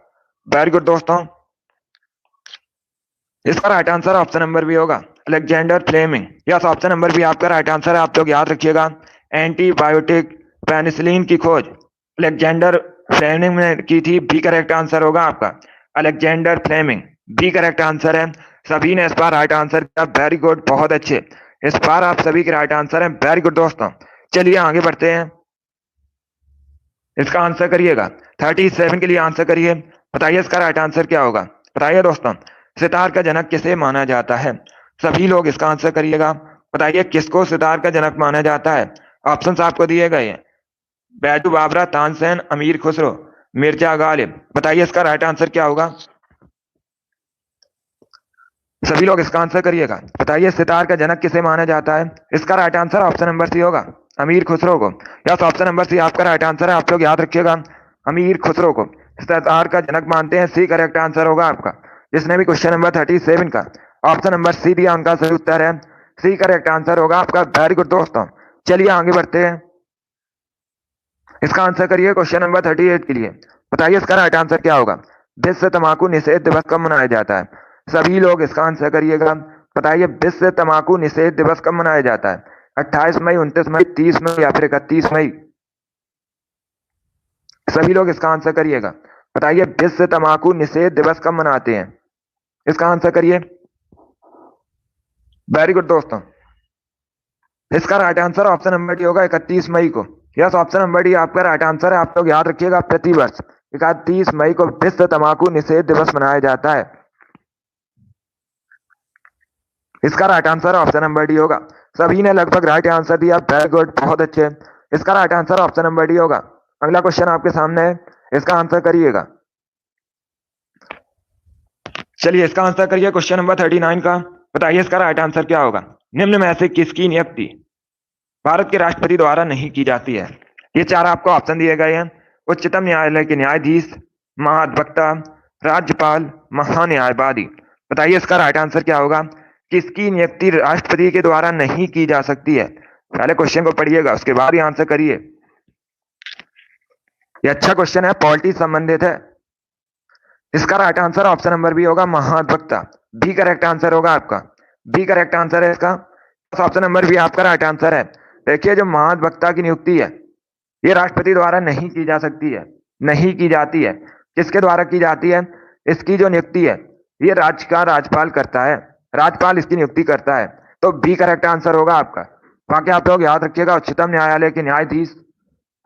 वेरी गुड दोस्तों। इसका right answer option number B होगा, Alexander Fleming. Yes, option number B आपका राइट आंसर है। आप लोग याद रखिएगा एंटीबायोटिक पेनिसिलिन की खोज अलेक्जेंडर फ्लेमिंग ने की थी। बी करेक्ट आंसर होगा आपका, Alexander Fleming. B correct answer है। सभी ने इस बार राइट आंसर किया। वेरी गुड, बहुत अच्छे। इस बार आप सभी के राइट आंसर है। वेरी गुड दोस्तों। चलिए आगे बढ़ते हैं। इसका आंसर करिएगा 37 के लिए आंसर करिए। बताइए इसका राइट आंसर क्या होगा। बताइए दोस्तों, सितार का जनक किसे माना जाता है। सभी लोग इसका आंसर करिएगा। बताइए किसको सितार का जनक माना जाता है। ऑप्शंस आपको दिए गए हैं, बैजू बाबरा, तानसेन, अमीर खुसरो, मिर्जा गालिब। बताइए इसका राइट आंसर क्या होगा। सभी लोग इसका आंसर करिएगा। बताइए सितार का जनक किसे माना जाता है। इसका right answer option number C होगा, अमीर खुसरो को। यस, ऑप्शन नंबर सी आपका राइट आंसर है। आप लोग याद रखिएगा अमीर खुसरो को सितार का जनक मानते हैं। सी करेक्ट आंसर होगा आपका। जिसने भी क्वेश्चन नंबर 37 का ऑप्शन नंबर सी दिया उनका सही उत्तर है सी, करेक्ट आंसर होगा आपका। वेरी गुड दोस्तों। चलिए आगे बढ़ते हैं। इसका आंसर करिए क्वेश्चन नंबर 38 के लिए। बताइए इसका राइट आंसर क्या होगा। विश्व तंबाकू निषेध दिवस कब मनाया जाता है। सभी लोग इसका आंसर करिएगा। बताइए विश्व तंबाकू निषेध दिवस कब मनाया जाता है। 28 मई, 29 मई, 30 मई या फिर 31 मई। सभी लोग इसका आंसर करिएगा। बताइए विश्व तंबाकू निषेध दिवस कब मनाते हैं। इसका आंसर करिए। वेरी गुड दोस्तों। इसका right answer option number D होगा, 31 मई को। यस, ऑप्शन नंबर डी आपका राइट आंसर है। आप लोग याद रखिएगा, प्रतिवर्ष 31 मई को विश्व तंबाकू निषेध दिवस मनाया जाता है। इसका right answer option number D होगा। सभी ने लगभग राइट आंसर दिया, वेरी गुड, बहुत अच्छे। इसका right answer option number D होगा। अगला क्वेश्चन आपके सामने है, इसका आंसर करिएगा। चलिए इसका आंसर करिए क्वेश्चन नंबर 39 का। बताइए इसका राइट आंसर क्या होगा। निम्न में से किसकी नियुक्ति भारत के राष्ट्रपति द्वारा नहीं की जाती है। ये चार आपको ऑप्शन दिए गए हैं। उच्चतम न्यायालय के न्यायाधीश, महाधिवक्ता, राज्यपाल, महान्यायवादी। बताइए इसका राइट आंसर क्या होगा। किसकी नियुक्ति राष्ट्रपति के द्वारा नहीं की जा सकती है। पहले क्वेश्चन को पढ़िएगा, उसके बाद ही आंसर करिए। ये अच्छा क्वेश्चन है, पॉलिटी संबंधित है। इसका right answer option number B होगा, महाधिवक्ता। बी करेक्ट आंसर होगा आपका, बी करेक्ट आंसर है इसका। ऑप्शन नंबर बी आपका राइट आंसर है। देखिए जो महाधिवक्ता की नियुक्ति है ये राष्ट्रपति द्वारा नहीं की जा सकती है, नहीं की जाती है। किसके द्वारा की जाती है। इसकी जो नियुक्ति है ये राज्य का राज्यपाल करता है, राज्यपाल इसकी नियुक्ति करता है। तो बी करेक्ट आंसर होगा आपका। बाकी आप लोग याद रखिएगा, उच्चतम न्यायालय के न्यायाधीश,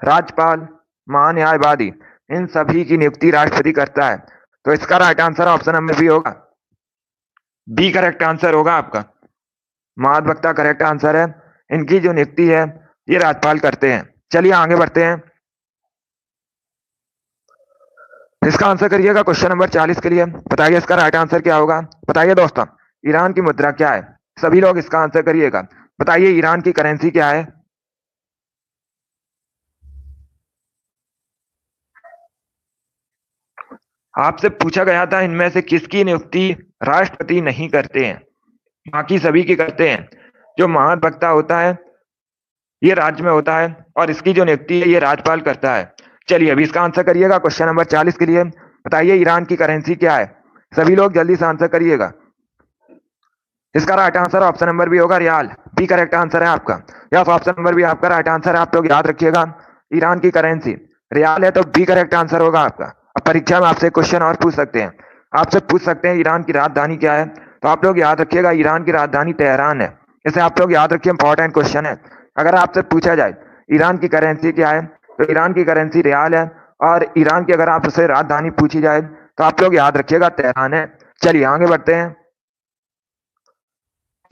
राज्यपाल, महान्यायवादी, इन सभी की नियुक्ति राष्ट्रपति करता है। तो इसका right answer option number B होगा, बी करेक्ट आंसर होगा आपका। महाधिवक्ता करेक्ट आंसर है, इनकी जो नियुक्ति है ये राज्यपाल करते हैं। चलिए आगे बढ़ते हैं। इसका आंसर करिएगा क्वेश्चन नंबर 40 के लिए। बताइए इसका राइट आंसर क्या होगा। बताइए दोस्तों, ईरान की मुद्रा क्या है। सभी लोग इसका आंसर करिएगा। बताइए ईरान की करेंसी क्या है। आपसे पूछा गया था इनमें से किसकी नियुक्ति राष्ट्रपति नहीं करते हैं, बाकी सभी की करते हैं। जो महाधिवक्ता होता है ये राज्य में होता है और इसकी जो नियुक्ति है ये राज्यपाल करता है। चलिए अभी इसका आंसर करिएगा क्वेश्चन नंबर 40 के लिए। बताइए ईरान की करेंसी क्या है। सभी लोग जल्दी से आंसर करिएगा। इसका right answer option number B होगा, रियाल। बी करेक्ट आंसर है आपका। यस, ऑप्शन नंबर बी आपका राइट आंसर है। आप लोग याद रखिएगा, ईरान की करेंसी रियाल है, तो बी करेक्ट आंसर होगा आपका। अब परीक्षा में आपसे क्वेश्चन और पूछ सकते हैं, आपसे पूछ सकते हैं ईरान की राजधानी क्या है। तो आप लोग याद रखिएगा, ईरान की राजधानी तेहरान है। इसे आप लोग याद रखिए, इंपॉर्टेंट क्वेश्चन है। अगर आपसे पूछा जाए ईरान की करेंसी क्या है, तो ईरान की करेंसी रियाल है। और ईरान की अगर आपसे राजधानी पूछी जाए तो आप लोग याद रखिएगा तेहरान है। चलिए आगे बढ़ते हैं।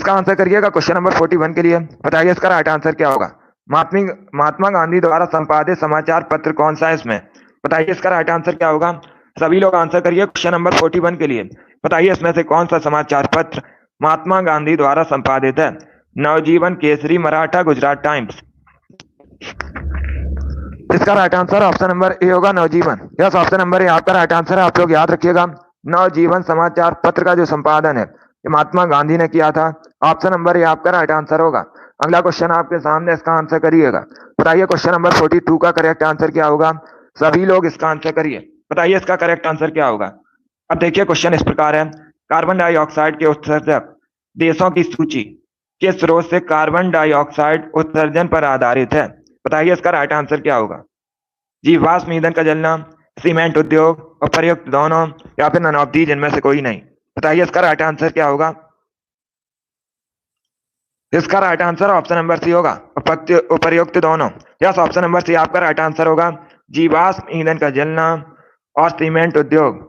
इसका आंसर करिएगा क्वेश्चन नंबर 41 के लिए। बताइए इसका राइट आंसर क्या होगा। महात्मा गांधी द्वारा संपादित समाचार पत्र कौन सा है इसमें। बताइए इसका राइट आंसर क्या होगा। सभी लोग आंसर करिए क्वेश्चन नंबर 41 के लिए। बताइए इसमें से कौन सा समाचार पत्र महात्मा गांधी द्वारा संपादित है। नवजीवन, केसरी, मराठा, गुजरात टाइम्स। इसका right answer option number A होगा, नवजीवन। यस, ऑप्शन नंबर ए आपका राइट आंसर है। आप लोग याद रखिएगा, नवजीवन समाचार पत्र का जो संपादन है ये महात्मा गांधी ने किया था। ऑप्शन नंबर ए आपका राइट आंसर होगा। अगला क्वेश्चन आपके सामने, इसका आंसर करिएगा। बताइए क्वेश्चन नंबर 42 का करेक्ट आंसर क्या होगा। सभी लोग इसका आंसर करिए। बताइए इसका करेक्ट आंसर क्या होगा। अब देखिए क्वेश्चन इस प्रकार है, कार्बन डाइऑक्साइड के उत्सर्जक देशों की सूची किस स्रोत से कार्बन डाइऑक्साइड उत्सर्जन पर आधारित है। बताइए इसका राइट आंसर क्या होगा। जीवाश्म ईंधन का जलना, सीमेंट उद्योग, उपर्युक्त दोनों, या फिर नन ऑफ दीज, इनमें से कोई नहीं। बताइए इसका राइट आंसर क्या होगा। इसका right answer option number C होगा, उपर्युक्त दोनों। यस, ऑप्शन नंबर सी आपका राइट आंसर होगा। जीवाश्म ईंधन का जलना और सीमेंट उद्योग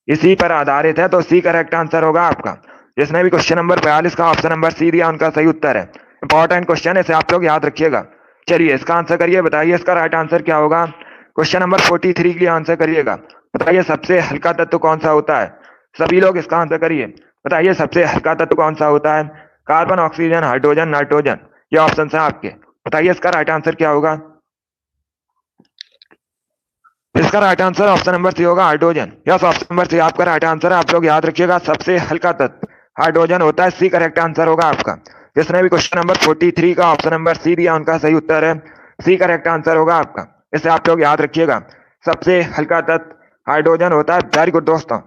इसी पर आधारित है, तो सी करेक्ट आंसर होगा आपका। जिसने भी क्वेश्चन नंबर 42 का ऑप्शन नंबर सी दिया उनका सही उत्तर है। इंपॉर्टेंट क्वेश्चन है, इसे आप लोग याद रखिएगा। चलिए इसका आंसर करिए। बताइए इसका राइट आंसर क्या होगा। क्वेश्चन नंबर 43 के लिए आंसर करिएगा। बताइए सबसे हल्का तत्व कौन सा होता है। सभी लोग इसका आंसर करिए। बताइए सबसे हल्का तत्व कौन सा होता है। कार्बन, ऑक्सीजन, हाइड्रोजन, नाइट्रोजन, ये ऑप्शन है आपके। बताइए इसका राइट आंसर क्या होगा। इसका right answer option number C होगा, hydrogen. Yes, option number C आपका राइट आंसर है। आप लोग याद रखिएगा, सबसे हल्का तत्व हाइड्रोजन होता है। सी करेक्ट आंसर होगा आपका। जिसने भी क्वेश्चन नंबर 43 का ऑप्शन नंबर सी दिया उनका सही उत्तर है, सी करेक्ट आंसर होगा आपका। इसे आप लोग याद रखिएगा, सबसे हल्का तत्व हाइड्रोजन होता है। वेरी गुड दोस्तों।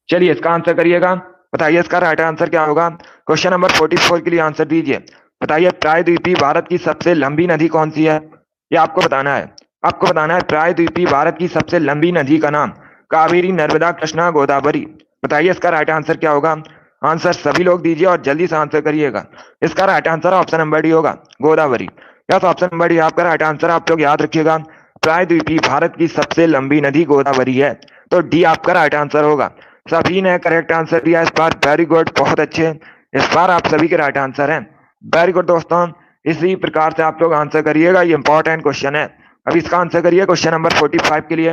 चलिए इसका आंसर करिएगा। बताइए इसका राइट आंसर क्या होगा। क्वेश्चन नंबर 44 के लिए आंसर दीजिए। बताइए प्रायद्वीपीय भारत की सबसे लंबी नदी कौन सी है। ये आपको बताना है। आपको बताना है प्रायद्वीपीय भारत की सबसे लंबी नदी का नाम। कावेरी, नर्मदा, कृष्णा, गोदावरी। बताइए इसका राइट आंसर क्या होगा। आंसर सभी लोग दीजिए और जल्दी से आंसर करिएगा। इसका right answer option number D होगा, Godavari. Yes, option number D आपका राइट आंसर। आप लोग याद रखिएगा, प्रायद्वीपीय भारत की सबसे लंबी नदी गोदावरी है, तो डी आपका राइट आंसर होगा। सभी ने करेक्ट आंसर दिया इस बार, वेरी गुड, बहुत अच्छे। इस बार आप सभी के राइट आंसर हैं, वेरी गुड दोस्तों। इसी प्रकार से आप लोग आंसर करिएगा, ये इंपॉर्टेंट क्वेश्चन है। अब इसका आंसर करिए क्वेश्चन नंबर 45 के लिए।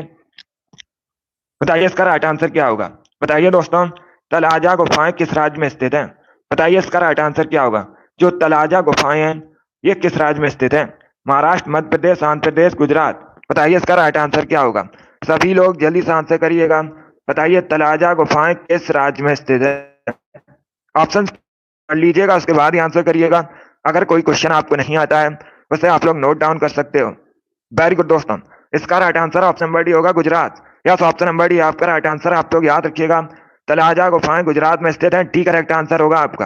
बताइए इसका राइट आंसर क्या होगा। बताइए दोस्तों, तलाजा गुफाएं किस राज्य में स्थित हैं। बताइए इसका राइट आंसर क्या होगा। जो तलाजा गुफाएं हैं ये किस राज्य में स्थित है। महाराष्ट्र, मध्य प्रदेश, आंध्र प्रदेश, गुजरात। बताइए इसका राइट आंसर क्या होगा। सभी लोग जल्दी से आंसर करिएगा। बताइए तलाजा गुफाएं किस राज्य में स्थित है। ऑप्शन पढ़ लीजिएगा, उसके बाद ही आंसर करिएगा। अगर कोई क्वेश्चन आपको नहीं आता है उसे आप लोग नोट डाउन कर सकते हो। वेरी गुड दोस्तों, इसका right answer option number D होगा, Gujarat. Yes, option number D आपका राइट आंसर। आप लोग याद रखिएगा, तलाजा गुफाएं गुजरात में स्थित है, डी करेक्ट आंसर होगा आपका।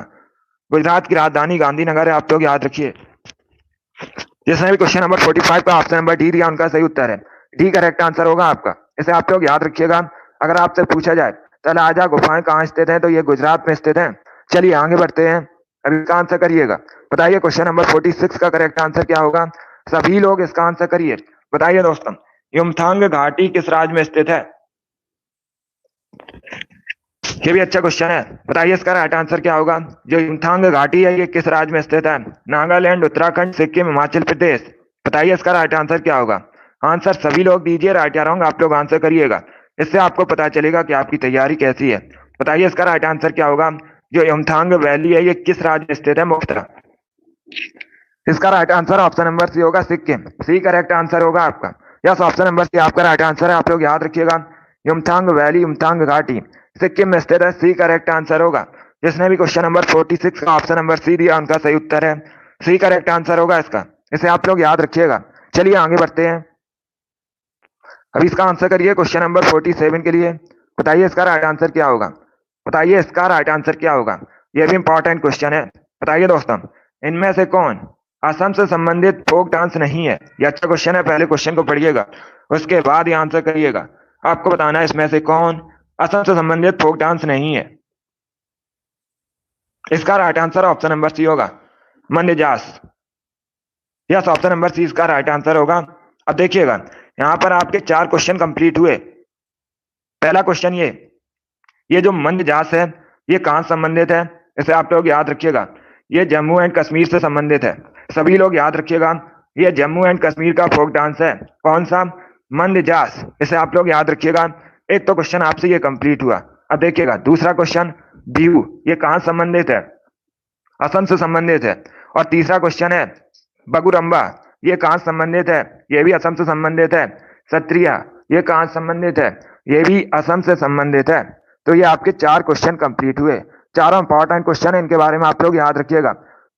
गुजरात की राजधानी गांधीनगर है, आप लोग याद रखिए। जिसने भी क्वेश्चन नंबर 45 का ऑप्शन नंबर डी दिया उनका सही उत्तर है, डी करेक्ट आंसर होगा आपका। इसे आप लोग याद रखिएगा। अगर आपसे पूछा जाए तलाजा गुफाएं कहाँ स्थित है तो ये गुजरात में स्थित है। चलिए आगे बढ़ते हैं, अभी इसका आंसर करिएगा। बताइए क्वेश्चन नंबर 46 का करेक्ट आंसर क्या होगा। सभी लोग इसका आंसर करिए। बताइए दोस्तों, युमथांग घाटी किस राज्य में स्थित है। ये भी अच्छा क्वेश्चन है। बताइए इसका राइट आंसर क्या होगा। जो युमथांग घाटी है ये किस राज्य में स्थित है। नागालैंड, उत्तराखंड, सिक्किम, हिमाचल प्रदेश। बताइए इसका राइट आंसर क्या होगा। आंसर सभी लोग दीजिए, राइट या रॉन्ग आप लोग आंसर करिएगा। इससे आपको पता चलेगा कि आपकी तैयारी कैसी है। बताइए इसका राइट आंसर क्या होगा। जो युमथांग वैली है ये किस राज्य में स्थित है, मुफ्तरा। इसका right answer option number C होगा, सिक्किम। सी करेक्ट आंसर होगा आपका। यस, ऑप्शन नंबर सी आपका राइट आंसर है। आप लोग याद रखिएगा, युमथांग वैली, युमथांग घाटी सिक्किम में स्थित है, सी करेक्ट आंसर होगा। जिसने भी क्वेश्चन नंबर 46 का ऑप्शन नंबर सी दिया उनका सही उत्तर है, सी करेक्ट आंसर होगा इसका। इसे आप लोग याद रखिएगा। चलिए आगे बढ़ते हैं, अभी इसका आंसर करिए क्वेश्चन नंबर 47 के लिए। बताइए इसका राइट आंसर क्या होगा। बताइए इसका राइट आंसर क्या होगा। यह भी इंपॉर्टेंट क्वेश्चन है। बताइए दोस्तों, इनमें से कौन असम से संबंधित फोक डांस नहीं है। यह अच्छा क्वेश्चन है, पहले क्वेश्चन को पढ़िएगा उसके बाद ही आंसर करिएगा। आपको बताना है इसमें से कौन असम से संबंधित फोक डांस नहीं है। इसका right answer option number C होगा, मंडजास। यस, ऑप्शन नंबर सी इसका राइट आंसर होगा। अब देखिएगा, यहां पर आपके 4 क्वेश्चन कंप्लीट हुए। पहला क्वेश्चन ये जो मंडजास है ये कहां संबंधित है, इसे आप लोग याद रखिएगा। ये जम्मू एंड कश्मीर से संबंधित है। सभी लोग याद रखिएगा, ये जम्मू एंड कश्मीर का फोक डांस है। कौन सा, मंडजास। इसे आप लोग याद रखिएगा। एक तो क्वेश्चन आपसे ये कंप्लीट हुआ। अब देखिएगा दूसरा क्वेश्चन, बिहू ये कहां संबंधित है, असम से संबंधित है। और तीसरा क्वेश्चन है बगुरम्बा, ये कहां संबंधित है, ये भी असम से संबंधित है। सत्रिया ये कहां संबंधित है, ये भी असम से संबंधित है। तो ये आपके 4 क्वेश्चन कंप्लीट हुए। चारों इंपॉर्टेंट क्वेश्चन है, इनके बारे में आप लोग याद रखिएगा।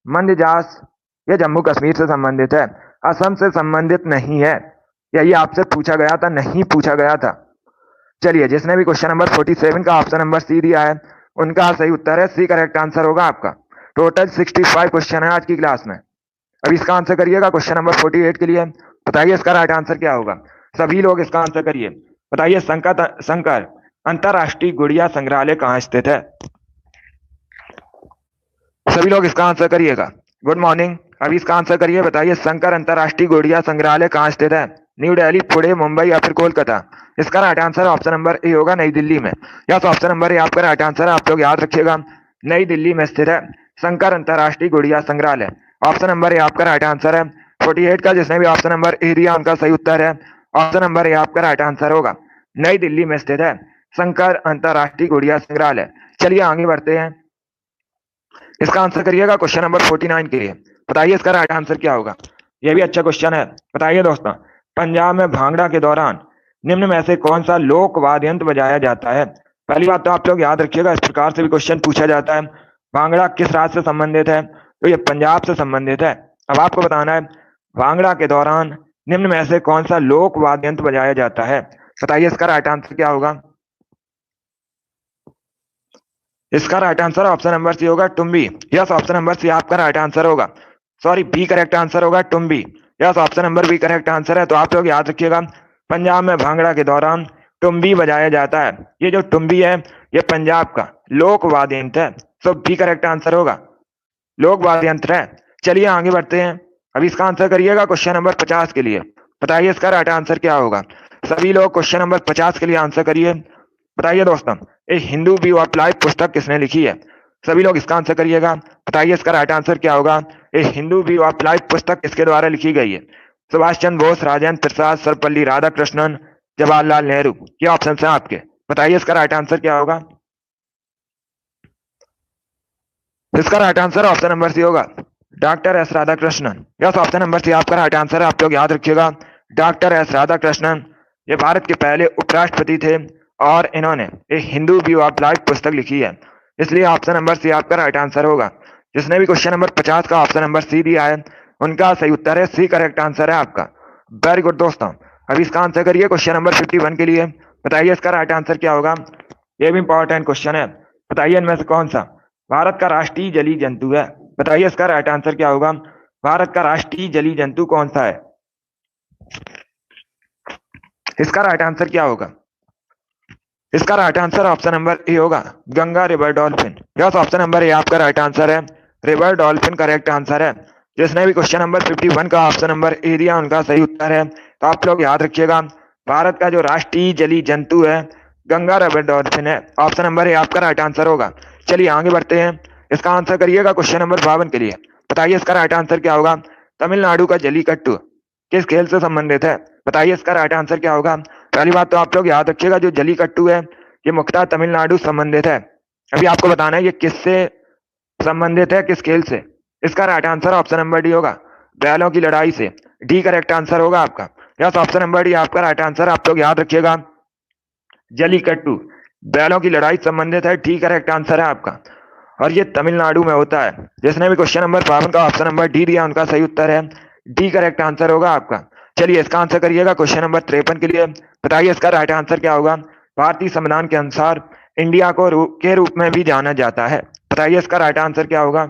मंडजास ये जम्मू कश्मीर से संबंधित है, असम से संबंधित नहीं है। यही आपसे पूछा गया था, नहीं पूछा गया था। चलिए, जिसने भी क्वेश्चन नंबर 47 का ऑप्शन नंबर सी दिया है उनका सही उत्तर है, सी करेक्ट आंसर होगा आपका। टोटल 65 क्वेश्चन है आज की क्लास में। अब इसका आंसर करिएगा क्वेश्चन नंबर 48 के लिए। बताइए इसका राइट आंसर क्या होगा। सभी लोग इसका आंसर करिए। बताइए शंकर अंतरराष्ट्रीय गुड़िया संग्रहालय कहाँ स्थित है। सभी लोग इसका आंसर करिएगा। गुड मॉर्निंग, अभी इसका आंसर करिए। बताइए शंकर अंतरराष्ट्रीय गुड़िया संग्रहालय कहाँ स्थित है, न्यू दिल्ली, पुणे, मुंबई या फिर कोलकाता। इसका right answer option number A होगा, नई दिल्ली में। यस, ऑप्शन नंबर ए आपका राइट आंसर है। आप लोग याद रखिएगा, नई दिल्ली में स्थित है शंकर अंतरराष्ट्रीय गुड़िया संग्रहालय। ऑप्शन नंबर ए आपका राइट आंसर है। 48 का जिसने भी ऑप्शन नंबर ए दिया उनका सही उत्तर है, ऑप्शन नंबर ए आपका राइट आंसर होगा। नई दिल्ली में स्थित है शंकर अंतरराष्ट्रीय गुड़िया संग्रहालय। चलिए आगे बढ़ते हैं, इसका आंसर करिएगा क्वेश्चन नंबर 49 के लिए। बताइए इसका राइट आंसर क्या होगा। यह भी अच्छा क्वेश्चन है। बताइए दोस्तों, पंजाब में भांगड़ा के दौरान निम्न में से कौन सा लोक वाद्य यंत्र बजाया जाता है। पहली बात तो आप लोग याद रखिएगा, इस प्रकार से भी क्वेश्चन पूछा जाता है। भांगड़ा किस राज्य से संबंधित है, तो ये पंजाब से संबंधित है। अब आपको बताना है भांगड़ा के दौरान निम्न में से कौन सा लोक वाद्य यंत्र बजाया जाता है। बताइए इसका राइट आंसर क्या होगा। इसका right answer option number C होगा, Tumbi. Yes, option number C आपका राइट आंसर होगा। सॉरी, बी करेक्ट आंसर होगा, Tumbi. Yes, option number B correct answer है। तो आप लोग याद रखिएगा, पंजाब में भांगड़ा के दौरान टुम्बी बजाया जाता है। ये जो टुम्बी है ये पंजाब का लोक वाद्य यंत्र है। सो बी करेक्ट आंसर होगा, लोक वाद्य यंत्र है। चलिए आगे बढ़ते हैं। अब इसका आंसर करिएगा क्वेश्चन नंबर 50 के लिए। बताइए इसका राइट आंसर क्या होगा। सभी लोग क्वेश्चन नंबर 50 के लिए आंसर करिए। बताइए दोस्तों, ए हिंदू व्यू ऑफ लाइफ पुस्तक किसने लिखी है। सभी लोग इसका आंसर करिएगा। बताइए इसका राइट आंसर क्या होगा। ए हिंदू व्यू ऑफ लाइफ पुस्तक किसके द्वारा लिखी गई है। सुभाष चंद्र बोस, राजेंद्र प्रसाद, सर्वपल्ली राधाकृष्णन, जवाहरलाल नेहरू। ये ऑप्शन है आपके। बताइए इसका राइट आंसर क्या होगा। इसका right answer option number C होगा, doctor S Radhakrishnan. Yes, option number C आपका राइट आंसर है। आप लोग याद रखिएगा, डॉक्टर एस राधाकृष्णन ये भारत के पहले उपराष्ट्रपति थे और इन्होंने एक हिंदू व्यू ऑफ लाइफ पुस्तक लिखी है, इसलिए ऑप्शन नंबर सी आपका राइट आंसर होगा। जिसने भी क्वेश्चन नंबर 50 का ऑप्शन नंबर सी दिया है उनका सही उत्तर है सी, करेक्ट आंसर है आपका। वेरी गुड दोस्तों। अब इसका आंसर करिए क्वेश्चन नंबर 51 के लिए। बताइए इसका राइट आंसर क्या होगा। ये भी इंपॉर्टेंट क्वेश्चन है। बताइए इनमें से कौन सा भारत का राष्ट्रीय जलीय जंतु है। बताइए इसका राइट आंसर क्या होगा। भारत का राष्ट्रीय जलीय जंतु कौन सा है। इसका राइट आंसर क्या होगा। इसका right answer option number A होगा, Ganga river dolphin. Yes, option number A आपका राइट आंसर है, रिवर डॉल्फिन करेक्ट आंसर है। जिसने भी क्वेश्चन नंबर 51 का ऑप्शन नंबर ए दिया उनका सही उत्तर है। तो आप लोग याद रखिएगा, भारत का जो राष्ट्रीय जलीय जंतु है गंगा रिवर डॉल्फिन है। ऑप्शन नंबर ए आपका राइट आंसर होगा। चलिए आगे बढ़ते हैं। इसका आंसर करिएगा क्वेश्चन नंबर 52 के लिए। बताइए इसका राइट आंसर क्या होगा। तमिलनाडु का जलीकट्टू किस खेल से संबंधित है। बताइए इसका राइट आंसर क्या होगा। पहली बात तो आप लोग याद रखिएगा, जो जलीकट्टू है ये मुख्यतः तमिलनाडु संबंधित है। अभी आपको बताना है ये किससे संबंधित है, किस खेल से। इसका right answer option number D होगा, बैलों की लड़ाई से। डी करेक्ट आंसर होगा आपका। यस, ऑप्शन नंबर डी आपका राइट आंसर। आप लोग याद रखिएगा, जलीकट्टू बैलों की लड़ाई संबंधित है। डी करेक्ट आंसर है आपका, और ये तमिलनाडु में होता है। जिसने भी क्वेश्चन नंबर 52 का ऑप्शन नंबर डी दिया उनका सही उत्तर है डी, करेक्ट आंसर होगा आपका। चलिए इसका आंसर करिएगा क्वेश्चन नंबर 53 के लिए। बताइए इसका राइट आंसर क्या होगा। भारतीय संविधान के अनुसार इंडिया को के रूप में भी जाना जाता है। बताइए इसका राइट आंसर क्या होगा।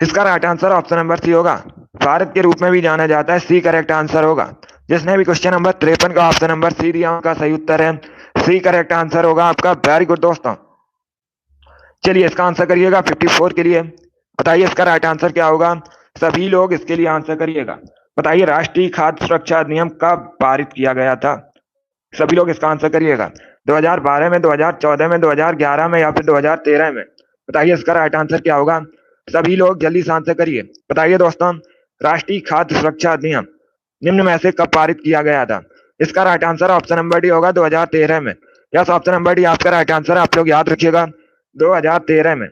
इसका right answer option number C होगा, भारत के रूप में भी जाना जाता है। सी करेक्ट आंसर होगा। जिसने भी क्वेश्चन नंबर 53 का ऑप्शन नंबर सी दिया उनका सही उत्तर है सी, करेक्ट आंसर होगा आपका। वेरी गुड दोस्तों। चलिए इसका आंसर करिएगा 54 के लिए। बताइए इसका राइट आंसर क्या होगा। सभी लोग इसके लिए आंसर करिएगा। बताइए राष्ट्रीय खाद्य सुरक्षा अधिनियम कब पारित किया गया था। सभी लोग इसका आंसर करिएगा। 2012 में, 2014 में, 2011 में या फिर 2013 में। बताइए इसका राइट आंसर क्या होगा। सभी लोग जल्दी से आंसर करिए। बताइए दोस्तों, राष्ट्रीय खाद्य सुरक्षा अधिनियम निम्न में से कब पारित किया गया था। इसका right answer option number D होगा, 2013 में। यस, ऑप्शन नंबर डी आपका राइट आंसर। आप लोग याद रखिएगा, 2013 में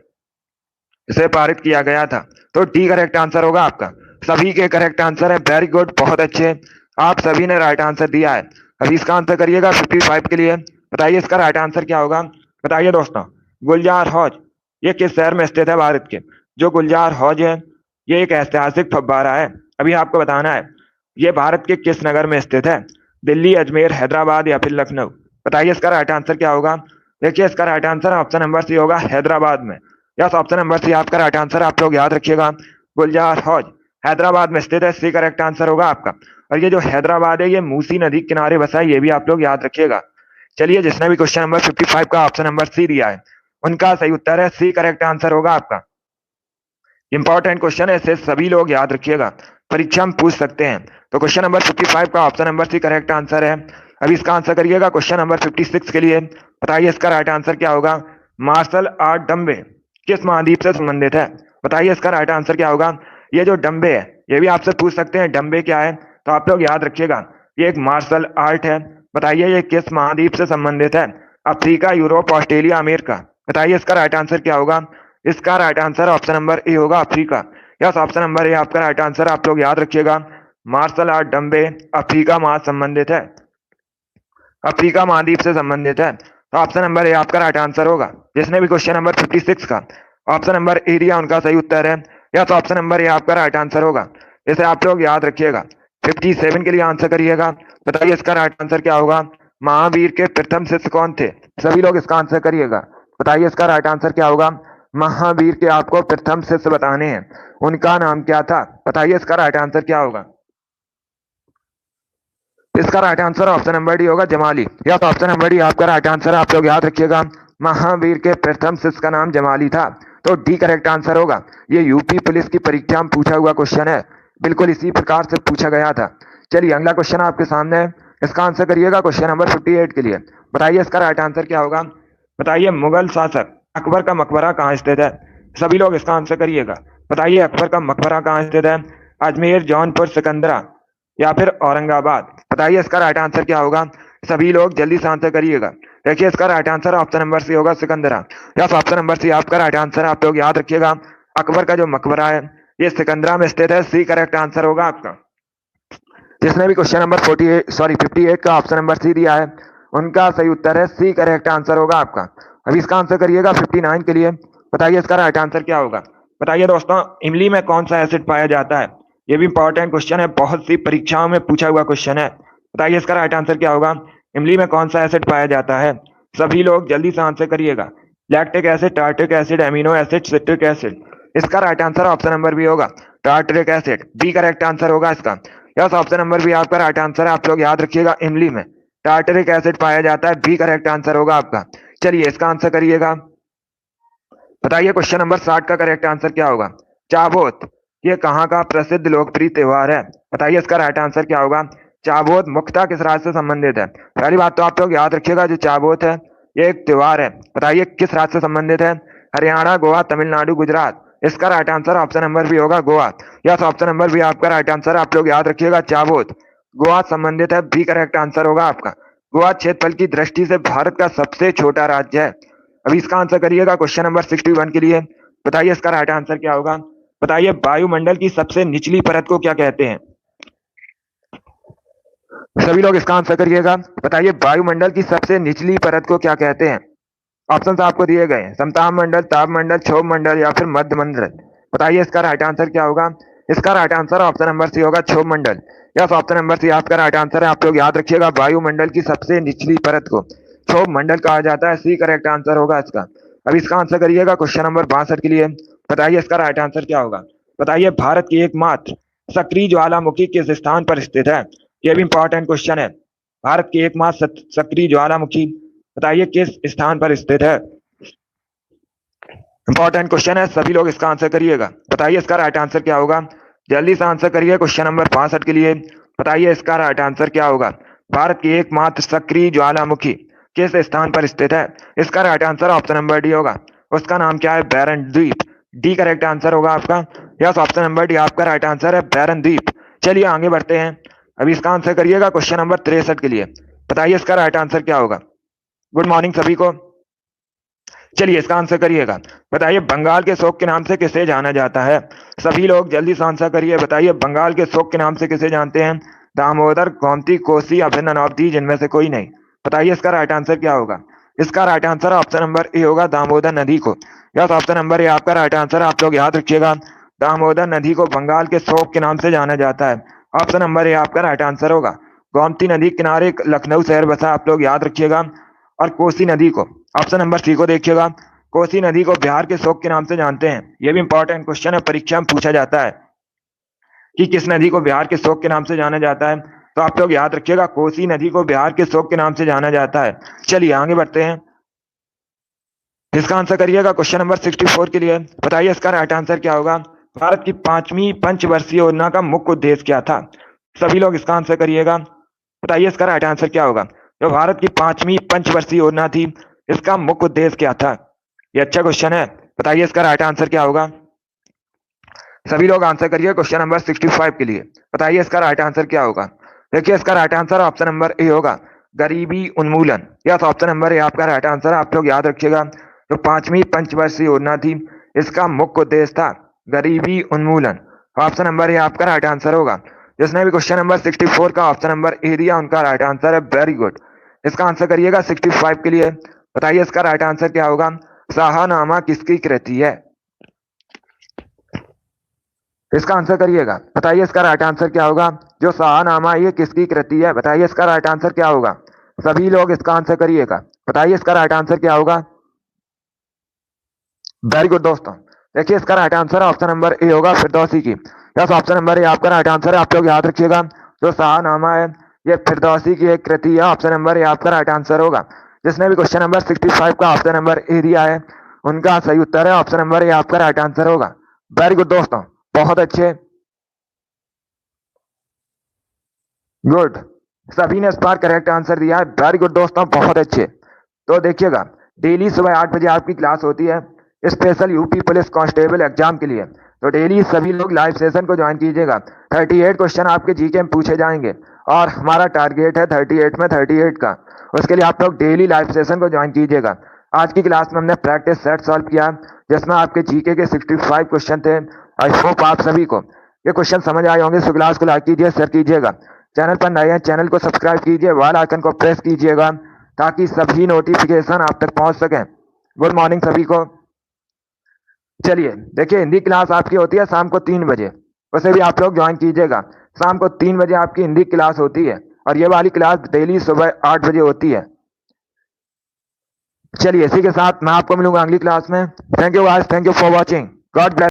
इसे पारित किया गया था। तो डी करेक्ट आंसर होगा आपका। सभी के करेक्ट आंसर है। वेरी गुड, बहुत अच्छे, आप सभी ने राइट आंसर दिया है। अभी इसका आंसर करिएगा 55 के लिए। बताइए इसका राइट आंसर क्या होगा। बताइए दोस्तों, गुलजार हौज ये किस शहर में स्थित है भारत के। जो गुलजार हौज है ये एक ऐतिहासिक फव्वारा है। अभी आपको बताना है ये भारत के किस नगर में स्थित है, दिल्ली, अजमेर, हैदराबाद या फिर लखनऊ। बताइए इसका राइट आंसर क्या होगा। देखिए इसका right answer option number C होगा, हैदराबाद में। यस, ऑप्शन नंबर सी आपका राइट आंसर। आप लोग याद रखिएगा, गुलजार हौज हैदराबाद में स्थित है। सी करेक्ट आंसर होगा आपका। और ये जो हैदराबाद है ये मूसी नदी के किनारे बसा है, ये भी आप लोग याद रखिएगा। चलिए जिसने भी क्वेश्चन नंबर 55 का ऑप्शन नंबर सी दिया है उनका सही उत्तर है सी, करेक्ट आंसर होगा आपका। इंपॉर्टेंट क्वेश्चन है, इसे सभी लोग याद रखिएगा, परीक्षा में पूछ सकते हैं। तो क्वेश्चन नंबर 55 का option number C correct answer है। अभी इसका आंसर करिएगा क्वेश्चन नंबर 56 के लिए। बताइए इसका राइट आंसर क्या होगा। मार्शल आर्ट डम्बे किस महाद्वीप से संबंधित है। बताइए इसका राइट आंसर क्या होगा। ये जो डम्बे है ये भी आपसे पूछ सकते हैं, डम्बे क्या है। तो आप लोग याद रखिएगा, ये एक मार्शल आर्ट है। बताइए ये किस महाद्वीप से संबंधित है। Africa, Europe, Australia, America. बताइए इसका राइट आंसर क्या होगा। इसका right answer option number A होगा, Africa. Yes, option number A आपका राइट आंसर। आप लोग याद रखिएगा, मार्शल आर्ट डम्बे अफ्रीका महा संबंधित है, अफ्रीका महाद्वीप से संबंधित है। तो ऑप्शन नंबर ए आपका राइट आंसर होगा। जिसने भी क्वेश्चन नंबर 56 का ऑप्शन नंबर ए दिया उनका सही उत्तर है। यस, ऑप्शन नंबर ए आपका राइट आंसर होगा। इसे आप लोग याद रखिएगा। 57 के लिए आंसर करिएगा। बताइए इसका राइट आंसर क्या होगा। महावीर के प्रथम शिष्य कौन थे। सभी लोग इसका आंसर करिएगा। बताइए इसका राइट आंसर क्या होगा। महावीर के आपको प्रथम शिष्य बताने हैं, उनका नाम क्या था। बताइए इसका राइट आंसर क्या होगा। तो इसका right answer option number D होगा Jamali. Yes, option number D आपका राइट आंसर है। आप लोग याद रखिएगा, महावीर के प्रथम शिष्य का नाम जमाली था, तो डी करेक्ट आंसर होगा। ये यूपी पुलिस की परीक्षा में पूछा हुआ क्वेश्चन है, बिल्कुल इसी प्रकार से पूछा गया था। चलिए अगला क्वेश्चन आपके सामने है, इसका आंसर करिएगा क्वेश्चन नंबर 58 के लिए। बताइए इसका राइट आंसर क्या होगा। बताइए मुगल शासक अकबर का मकबरा कहाँ स्थित है। सभी लोग इसका आंसर करिएगा। बताइए अकबर का मकबरा कहाँ स्थित है। अजमेर, जौनपुर, सिकंदरा या फिर औरंगाबाद। बताइए इसका राइट आंसर क्या होगा। सभी लोग जल्दी से आंसर करिएगा। देखिए इसका right answer option number C होगा Sikandra. Yes, option number C आपका राइट आंसर है। आप लोग याद रखिएगा, अकबर का जो मकबरा है ये सिकंदरा में स्थित है। सी करेक्ट आंसर होगा आपका। जिसने भी क्वेश्चन नंबर 58 का ऑप्शन नंबर सी दिया है उनका सही उत्तर है सी, करेक्ट आंसर होगा आपका। अभी इसका आंसर करिएगा 59 के लिए। बताइए इसका राइट आंसर क्या होगा। बताइए दोस्तों, इमली में कौन सा एसिड पाया जाता है। ये भी इंपॉर्टेंट क्वेश्चन है, बहुत सी परीक्षाओं में पूछा हुआ क्वेश्चन है। बताइए इसका राइट आंसर क्या होगा। इमली में कौन सा एसिड पाया जाता है। सभी लोग जल्दी से आंसर करिएगा। Lactic acid, tartaric acid, amino acid, citric acid. इसका right answer option number B होगा tartaric acid. B correct answer होगा इसका। यस, ऑप्शन नंबर बी आपका राइट आंसर है। आप लोग याद रखिएगा, इमली में टार्टरिक एसिड पाया जाता है। बी करेक्ट आंसर होगा आपका। चलिए इसका आंसर करिएगा। बताइए क्वेश्चन नंबर 60 का करेक्ट आंसर क्या होगा। चाबोत ये कहाँ का प्रसिद्ध लोकप्रिय त्योहार है। बताइए इसका राइट आंसर क्या होगा। चाबोत मुख्यतः किस राज्य से संबंधित है। पहली बात तो आप लोग याद रखिएगा, जो चाबोत है ये एक त्योहार है। बताइए किस राज्य से संबंधित है। हरियाणा, गोवा, तमिलनाडु, गुजरात। इसका right answer option number B होगा Goa. Yes, option number B आपका राइट आंसर। आप लोग याद रखिएगा, चाबोत गोवा संबंधित है। बी करेक्ट आंसर होगा आपका। गोवा क्षेत्रफल की दृष्टि से भारत का सबसे छोटा राज्य है। अभी इसका आंसर करिएगा क्वेश्चन नंबर 61 के लिए। बताइए इसका राइट आंसर क्या होगा। बताइए वायुमंडल की सबसे निचली परत को क्या कहते हैं। सभी लोग इसका आंसर करिएगा। बताइए वायुमंडल की सबसे निचली परत को क्या कहते हैं। ऑप्शन आपको दिए गए हैं, समताप मंडल, ताप मंडल, क्षोभ मंडल या फिर मध्य मंडल। बताइए इसका राइट आंसर क्या होगा। इसका right answer option number C होगा क्षोभ मंडल। यस, ऑप्शन नंबर सी आपका राइट आंसर है। आप लोग याद रखिएगा, वायुमंडल की सबसे निचली परत को क्षोभ मंडल कहा जाता है। सी करेक्ट आंसर होगा इसका। अब इसका आंसर करिएगा क्वेश्चन नंबर 62 के लिए। बताइए इसका राइट आंसर क्या होगा। बताइए भारत की एकमात्र सक्रिय ज्वालामुखी किस स्थान पर स्थित है। यह भी इंपॉर्टेंट क्वेश्चन है। भारत की एकमात्र सक्रिय ज्वालामुखी बताइए किस स्थान पर स्थित है। इंपॉर्टेंट क्वेश्चन है, सभी लोग इसका आंसर करिएगा। बताइए इसका राइट आंसर क्या होगा। जल्दी से आंसर करिए क्वेश्चन नंबर 62 के लिए। बताइए इसका राइट आंसर क्या होगा। भारत की एकमात्र सक्रिय ज्वालामुखी किस स्थान पर स्थित है। इसका right answer option number D होगा। उसका नाम क्या है, बैरन द्वीप। डी करेक्ट आंसर होगा आपका। यस, ऑप्शन नंबर डी आपका राइट आंसर है, बैरन द्वीप। चलिए आगे बढ़ते हैं। अभी इसका आंसर करिएगा क्वेश्चन नंबर 63 के लिए। बताइए इसका राइट आंसर क्या होगा। गुड मॉर्निंग सभी को। चलिए इसका आंसर करिएगा। बताइए बंगाल के शोक के नाम से किसे जाना जाता है। सभी लोग जल्दी से आंसर करिए। बताइए बंगाल के शोक के नाम से किसे जानते हैं। दामोदर, गोमती, कोसी या फिर ननावती, जिनमें से कोई नहीं। बताइए इसका राइट आंसर क्या होगा। इसका right answer option number A होगा, दामोदर नदी को। यस, ऑप्शन नंबर ए आपका राइट आंसर। आप लोग याद रखिएगा, दामोदर नदी को बंगाल के शोक के नाम से जाना जाता है। ऑप्शन नंबर ए आपका राइट आंसर होगा। गोमती नदी किनारे लखनऊ शहर बसा, आप लोग याद रखिएगा। और कोसी नदी को ऑप्शन नंबर सी को देखिएगा। कोसी नदी को बिहार के शोक के नाम से जानते हैं। यह भी इंपॉर्टेंट क्वेश्चन है, परीक्षा में पूछा जाता है कि किस नदी को बिहार के शोक के नाम से जाना जाता है। तो आप लोग याद रखिएगा, कोसी नदी को बिहार के शोक के नाम से जाना जाता है। चलिए आगे बढ़ते हैं। इसका आंसर करिएगा क्वेश्चन नंबर 64 के लिए। बताइए इसका राइट आंसर क्या होगा। भारत की 5वीं पंचवर्षीय योजना का मुख्य उद्देश्य क्या था। सभी लोग इसका आंसर करिएगा। बताइए इसका राइट आंसर क्या होगा। जो भारत की 5वीं पंचवर्षीय योजना थी, इसका मुख्य उद्देश्य क्या था। ये अच्छा क्वेश्चन है। बताइए इसका राइट आंसर क्या होगा। सभी लोग आंसर करिए क्वेश्चन नंबर 65 के लिए। बताइए इसका राइट आंसर क्या होगा। देखिए इसका right answer option number A होगा, गरीबी उन्मूलन। यस, ऑप्शन नंबर ए आपका राइट आंसर। आप लोग याद रखिएगा, जो 5वीं पंचवर्षीय योजना थी, इसका मुख्य उद्देश्य था गरीबी उन्मूलन। ऑप्शन नंबर ए आपका राइट आंसर होगा। जिसने भी क्वेश्चन नंबर 64 का ऑप्शन नंबर ए दिया, उनका राइट आंसर है। Very good. इसका आंसर करिएगा 65 के लिए। बताइए इसका राइट आंसर क्या होगा। शाहनामा किसकी कृति है। इसका आंसर करिएगा। बताइए इसका राइट आंसर क्या होगा। जो शाहनामा ये किसकी कृति है। बताइए इसका राइट आंसर क्या होगा। सभी लोग इसका आंसर करिएगा। बताइए इसका राइट आंसर क्या होगा। वेरी गुड दोस्तों। देखिए इसका right answer option number A होगा, फिरदौसी की। यस, ऑप्शन नंबर ए आपका राइट आंसर है। आप लोग याद रखिएगा, जो शाहनामा है ये फिरदौसी की एक कृति है। ऑप्शन नंबर ए आपका राइट आंसर होगा। जिसने भी क्वेश्चन नंबर 65 का ऑप्शन नंबर ए दिया है उनका सही उत्तर है ऑप्शन नंबर ए आपका राइट आंसर होगा। वेरी गुड दोस्तों, बहुत अच्छे, गुड, सभी ने इस बार करेक्ट आंसर दिया है। वेरी गुड दोस्तों, बहुत अच्छे। तो देखिएगा, डेली सुबह 8 बजे आपकी क्लास होती है special UP police constable exam के लिए। तो डेली सभी लोग लाइव सेशन को ज्वाइन कीजिएगा। 38 क्वेश्चन आपके जीके में पूछे जाएंगे और हमारा टारगेट है 38 में 38 का। उसके लिए आप लोग डेली लाइव सेशन को ज्वाइन कीजिएगा। आज की क्लास में हमने प्रैक्टिस सेट सॉल्व किया जिसमें आपके जीके के 65 क्वेश्चन थे। आई होप आप सभी को ये क्वेश्चन समझ आए होंगे। सो क्लास को लाइक कीजिए, शेयर कीजिएगा। चैनल पर नए हैं, चैनल को सब्सक्राइब कीजिए, बेल आइकन को प्रेस कीजिएगा ताकि सभी नोटिफिकेशन आप तक पहुंच सके। गुड मॉर्निंग सभी को। चलिए देखिए, हिंदी क्लास आपकी होती है शाम को 3 बजे, उसे भी आप लोग ज्वाइन कीजिएगा। शाम को 3 बजे आपकी हिंदी क्लास होती है और ये वाली क्लास डेली सुबह 8 बजे होती है। चलिए इसी के साथ मैं आपको मिलूंगा अगली क्लास में। Thank you guys, thank you for watching, God bless.